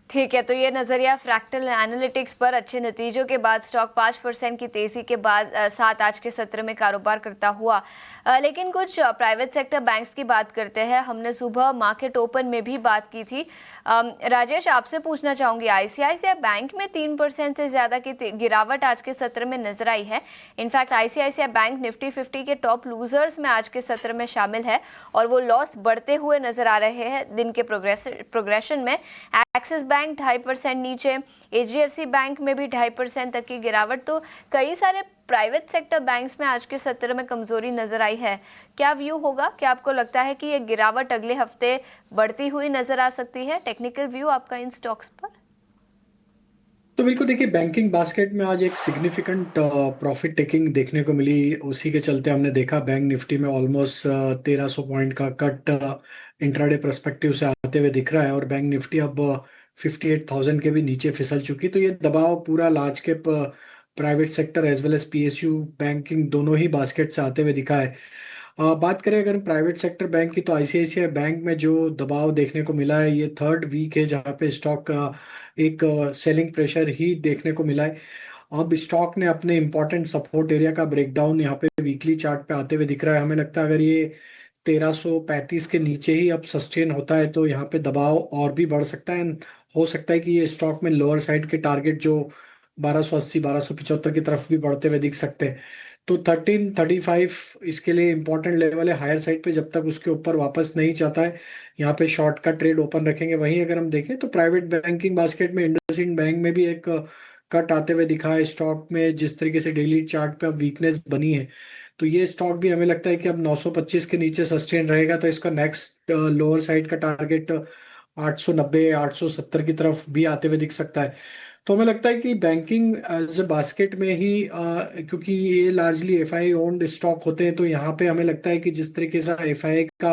ठीक है, तो ये नजरिया फ्रैक्टल एनालिटिक्स पर अच्छे नतीजों के बाद स्टॉक 5% की तेजी के बाद साथ आज के सत्र में कारोबार करता हुआ। लेकिन कुछ प्राइवेट सेक्टर बैंक्स की बात करते हैं। हमने सुबह मार्केट ओपन में भी बात की थी। राजेश, आपसे पूछना चाहूंगी, ICICI बैंक में 3% से ज्यादा की गिरावट आज के सत्र में नजर आई है। इनफैक्ट ICICI बैंक निफ्टी 50 के टॉप लूजर्स में आज के सत्र में शामिल है और वो लॉस बढ़ते हुए नजर आ रहे हैं दिन के प्रोग्रेशन में। एक्सिस बैंक 2.5% नीचे, HDFC बैंक में भी 2.5% तक की गिरावट। तो कई सारे प्राइवेट सेक्टर बैंक्स में आज के सत्र में कमजोरी नजर आई है। क्या व्यू होगा? क्या आपको लगता है कि ये गिरावट अगले हफ्ते बढ़ती हुई नजर आ सकती है? टेक्निकल व्यू आपका इन स्टॉक्स पर? तो बिल्कुल देखिए, बैंकिंग बास्केट में आज एक सिग्निफिकेंट प्रॉफिट टेकिंग देखने को मिली। उसी के चलते हमने देखा बैंक निफ्टी में ऑलमोस्ट 1300 पॉइंट का कट इंट्राडे पर्सपेक्टिव से आते हुए दिख रहा है और बैंक निफ्टी अब 58,000 के भी नीचे फिसल चुकी। तो ये दबाव पूरा large cap private sector as well as PSU banking दोनों ही बास्केट से आते हुए दिखा है। बात करें अगर प्राइवेट सेक्टर बैंक की, तो ICICI बैंक में जो दबाव देखने को मिला है ये थर्ड वीक है जहां पे स्टॉक एक सेलिंग प्रेशर ही देखने को मिला है। अब स्टॉक ने अपने इंपॉर्टेंट सपोर्ट एरिया का ब्रेकडाउन यहाँ पे वीकली चार्ट पे आते हुए दिख रहा है। हमें लगता है अगर ये 1335 के नीचे ही अब सस्टेन होता है तो यहाँ पे दबाव और भी बढ़ सकता है। हो सकता है कि ये स्टॉक में लोअर साइड के टारगेट जो 1280 1275 की तरफ भी बढ़ते हुए दिख सकते हैं। तो 1335 इसके लिए इंपॉर्टेंट लेवल है हायर साइड पे। जब तक उसके ऊपर वापस नहीं जाता है यहाँ पे शॉर्ट का ट्रेड ओपन रखेंगे। वहीं अगर हम देखें तो प्राइवेट बैंकिंग बास्केट में इंडसइंड बैंक में भी एक कट आते हुए दिखा है। स्टॉक में जिस तरीके से डेली चार्ट पे अब वीकनेस बनी है तो ये स्टॉक भी हमें लगता है कि अब 925 के नीचे सस्टेन रहेगा। तो इसका नेक्स्ट लोअर साइड का टारगेट 890 870 की तरफ भी आते हुए दिख सकता है। तो हमें लगता है कि बैंकिंग एज ए बास्केट में ही क्योंकि ये लार्जली FII ओन्ड स्टॉक होते हैं तो यहाँ पे हमें लगता है कि जिस तरीके से FII का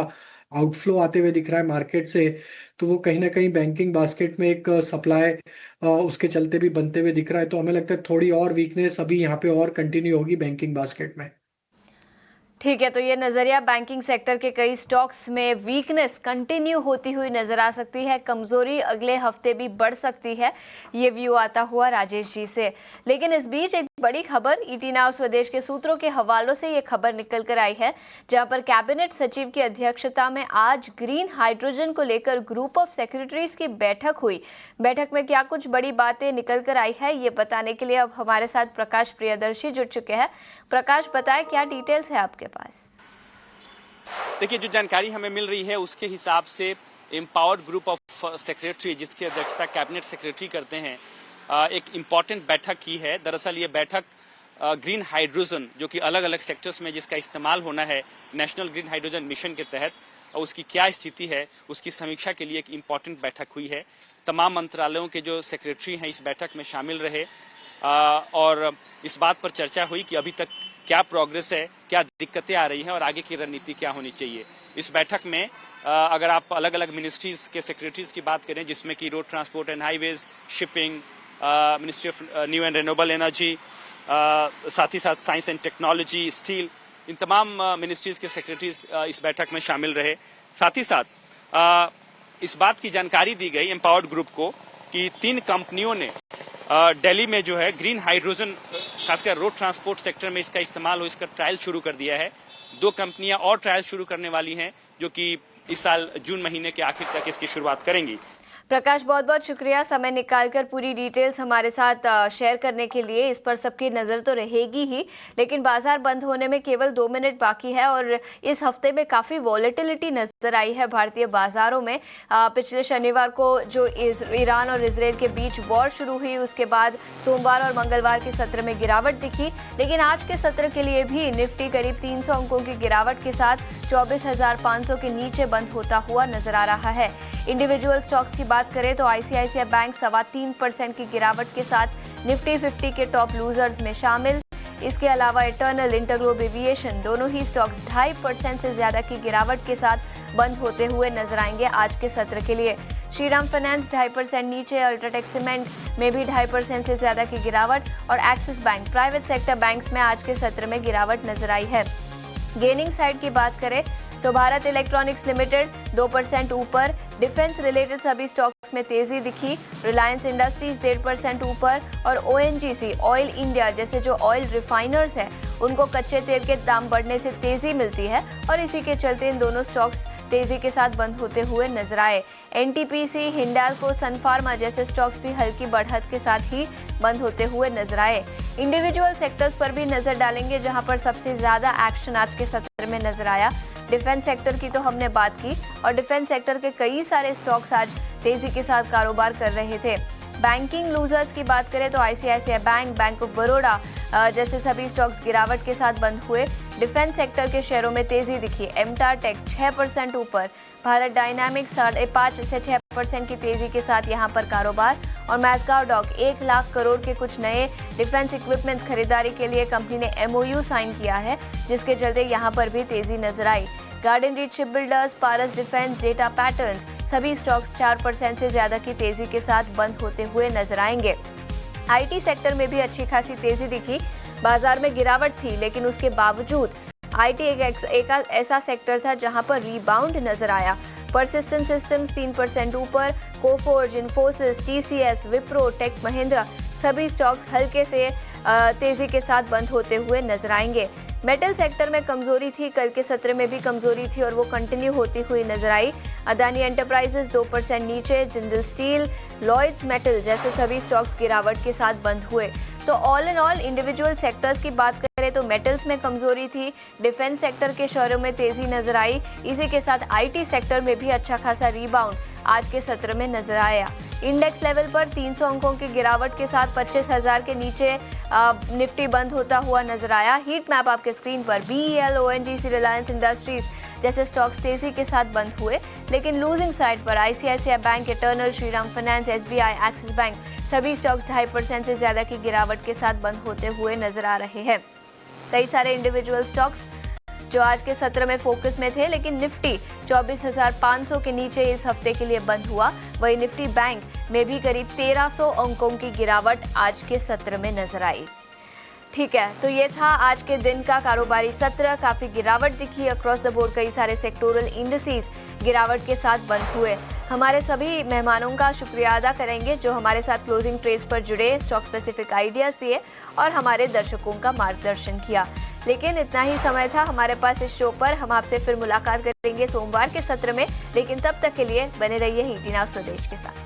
आउटफ्लो आते हुए दिख रहा है मार्केट से, तो वो कहीं ना कहीं बैंकिंग बास्केट में एक सप्लाई उसके चलते भी बनते हुए दिख रहा है। तो हमें लगता है थोड़ी और वीकनेस अभी यहाँ पे और कंटिन्यू होगी बैंकिंग बास्केट में। ठीक है, तो ये नजरिया बैंकिंग सेक्टर के कई स्टॉक्स में वीकनेस कंटिन्यू होती हुई नजर आ सकती है, कमजोरी अगले हफ्ते भी बढ़ सकती है, ये व्यू आता हुआ राजेश जी से। लेकिन इस बीच एक बड़ी खबर ET नाउ स्वदेश के सूत्रों के हवालों से ये खबर निकल कर आई है, जहां पर कैबिनेट सचिव की अध्यक्षता में आज ग्रीन हाइड्रोजन को लेकर ग्रुप ऑफ सेक्रेटरीज की बैठक हुई। बैठक में क्या कुछ बड़ी बातें निकल कर आई है ये बताने के लिए अब हमारे साथ प्रकाश प्रियदर्शी जुड़ चुके हैं। प्रकाश, बताएं क्या डिटेल्स है आपके पास? देखिए, जो जानकारी हमें मिल रही है उसके हिसाब से एम्पावर्ड ग्रुप ऑफ सेक्रेटरी, जिसकी अध्यक्षता कैबिनेट सेक्रेटरी करते हैं, एक इम्पॉर्टेंट बैठक की है। दरअसल ये बैठक ग्रीन हाइड्रोजन जो कि अलग अलग सेक्टर्स में जिसका इस्तेमाल होना है नेशनल ग्रीन हाइड्रोजन मिशन के तहत, उसकी क्या स्थिति है उसकी समीक्षा के लिए एक इम्पॉर्टेंट बैठक हुई है। तमाम मंत्रालयों के जो सेक्रेटरी हैं इस बैठक में शामिल रहे और इस बात पर चर्चा हुई कि अभी तक क्या प्रोग्रेस है, क्या दिक्कतें आ रही हैं और आगे की रणनीति क्या होनी चाहिए। इस बैठक में अगर आप अलग अलग मिनिस्ट्रीज के सेक्रेटरीज की बात करें जिसमें कि road transport and highways, shipping, ministry of new and renewable energy, साथ ही साथ साइंस एंड टेक्नोलॉजी, स्टील, इन तमाम मिनिस्ट्रीज के सेक्रेटरीज इस बैठक में शामिल रहे। साथ ही साथ इस बात की जानकारी दी गई एम्पावर्ड ग्रुप को कि 3 कंपनियों ने दिल्ली में जो है ग्रीन हाइड्रोजन खासकर रोड ट्रांसपोर्ट सेक्टर में इसका इस्तेमाल हो इसका ट्रायल शुरू कर दिया है। 2 कंपनियां और ट्रायल शुरू करने वाली हैं जो कि इस साल जून महीने के आखिर तक इसकी शुरुआत करेंगी। प्रकाश, बहुत बहुत शुक्रिया समय निकालकर पूरी डिटेल्स हमारे साथ शेयर करने के लिए। इस पर सबकी नज़र तो रहेगी ही, लेकिन बाजार बंद होने में केवल 2 मिनट बाकी है और इस हफ्ते में काफ़ी वॉलेटिलिटी नज़र आई है भारतीय बाजारों में। पिछले शनिवार को जो ईरान और इजराइल के बीच वॉर शुरू हुई उसके बाद सोमवार और मंगलवार के सत्र में गिरावट दिखी, लेकिन आज के सत्र के लिए भी निफ्टी करीब 300 अंकों की गिरावट के साथ 24,500 के नीचे बंद होता हुआ नजर आ रहा है। इंडिविजुअल स्टॉक्स की बात करें तो आईसीआईसीआई बैंक 3.25% की गिरावट के साथ निफ्टी 50 के टॉप लूजर्स में शामिल। इसके अलावा इटर्नल, इंटरग्लोब एविएशन दोनों ही स्टॉक्स 2.5% से ज्यादा की गिरावट के साथ बंद होते हुए नजर आएंगे आज के सत्र के लिए। श्रीराम फाइनेंस 2.5% नीचे, अल्ट्राटेक सीमेंट में भी 2.5% से ज्यादा की गिरावट और axis bank private sector banks में आज के सत्र में गिरावट नजर आई है। गेनिंग साइड की बात करें तो भारत इलेक्ट्रॉनिक्स लिमिटेड 2% ऊपर, डिफेंस रिलेटेड सभी स्टॉक्स में तेजी दिखी, रिलायंस इंडस्ट्रीज 1.5% ऊपर और ओएनजीसी ऑयल इंडिया जैसे जो ऑयल रिफाइनर्स हैं उनको कच्चे तेल के दाम बढ़ने से तेजी मिलती है और इसी के चलते इन दोनों स्टॉक्स तेजी के साथ बंद होते हुए नजर आए। एनटीपीसी, हिंडाल्को, सनफार्मा जैसे स्टॉक्स भी हल्की बढ़त के साथ ही बंद होते हुए नजर आए। इंडिविजुअल सेक्टर्स पर भी नजर डालेंगे जहां पर सबसे ज्यादा एक्शन आज के सत्र में नजर आया। डिफेंस सेक्टर की तो हमने बात की और डिफेंस सेक्टर के कई सारे स्टॉक्स आज तेजी के साथ कारोबार कर रहे थे। बैंकिंग लूजर्स की बात करें तो ICICI bank, bank of Baroda जैसे सभी स्टॉक्स गिरावट के साथ बंद हुए। डिफेंस सेक्टर के शेयरों में तेजी दिखी, एमटार टेक 6% ऊपर, भारत डायनामिक्स 5.5 से 6% की तेजी के साथ यहां पर कारोबार और मैस्गाव डॉक 1 लाख करोड़ के कुछ नए डिफेंस इक्विपमेंट्स खरीदारी के लिए कंपनी ने एमओयू साइन किया है जिसके चलते यहां पर भी तेजी नजर आई। गार्डन रीच शिप बिल्डर्स, पारस डिफेंस, डेटा पैटर्न्स सभी स्टॉक्स 4% से ज्यादा की तेजी के साथ बंद होते हुए नजर आएंगे। आईटी सेक्टर में भी अच्छी खासी तेजी दिखी, बाजार में गिरावट थी लेकिन उसके बावजूद आईटी एक ऐसा सेक्टर था जहां पर रीबाउंड नजर आया। परसिस्टेंट सिस्टम्स 3% ऊपर, कोफोर्ज, इन्फोसिस, टीसीएस, विप्रो, टेक महिंद्रा सभी स्टॉक्स हल्के से तेजी के साथ बंद होते हुए नजर आएंगे। मेटल सेक्टर में कमजोरी थी, कल के सत्र में भी कमजोरी थी और वो कंटिन्यू होती हुई नजर आई। अदानी एंटरप्राइजेस 2% नीचे, जिंदल स्टील, लॉयड्स मेटल जैसे सभी स्टॉक्स गिरावट के साथ बंद हुए। तो all in all individual sectors की बात करें तो मेटल्स में कमजोरी थी, डिफेंस सेक्टर के शेयरों में तेजी नजर आई, इसी के साथ आईटी सेक्टर में भी अच्छा खासा रीबाउंड आज के सत्र में नजर आया। इंडेक्स लेवल पर 300 अंकों की गिरावट के साथ 25,000 के नीचे निफ्टी बंद होता हुआ नजर आया। हीट मैप आपके स्क्रीन पर बीईएल, ओएनजीसी, रिलायंस इंडस्ट्रीज जैसे स्टॉक्स तेजी के साथ बंद हुए, लेकिन लूजिंग साइड पर ICICI bank, eternal, Shriram finance, SBI, axis bank सभी स्टॉक्स 2.5% से ज्यादा की गिरावट के साथ बंद होते हुए नजर आ रहे हैं। कई सारे इंडिविजुअल स्टॉक्स जो आज के सत्र में फोकस में थे, लेकिन निफ्टी 24,500 के नीचे इस हफ्ते के लिए बंद हुआ। वही निफ्टी बैंक में भी करीब 1300 अंकों की गिरावट आज के सत्र में नजर आई। ठीक है, तो ये था आज के दिन का कारोबारी सत्र। काफी गिरावट दिखी अक्रॉस द बोर्ड, कई सारे सेक्टोरल इंडिसेस गिरावट के साथ बंद हुए। हमारे सभी मेहमानों का शुक्रिया अदा करेंगे जो हमारे साथ क्लोजिंग ट्रेड्स पर जुड़े, स्टॉक स्पेसिफिक आइडियाज दिए और हमारे दर्शकों का मार्गदर्शन किया। लेकिन इतना ही समय था हमारे पास इस शो पर। हम आपसे फिर मुलाकात करेंगे सोमवार के सत्र में, लेकिन तब तक के लिए बने रहिए ईटी नाउ स्वदेश के साथ।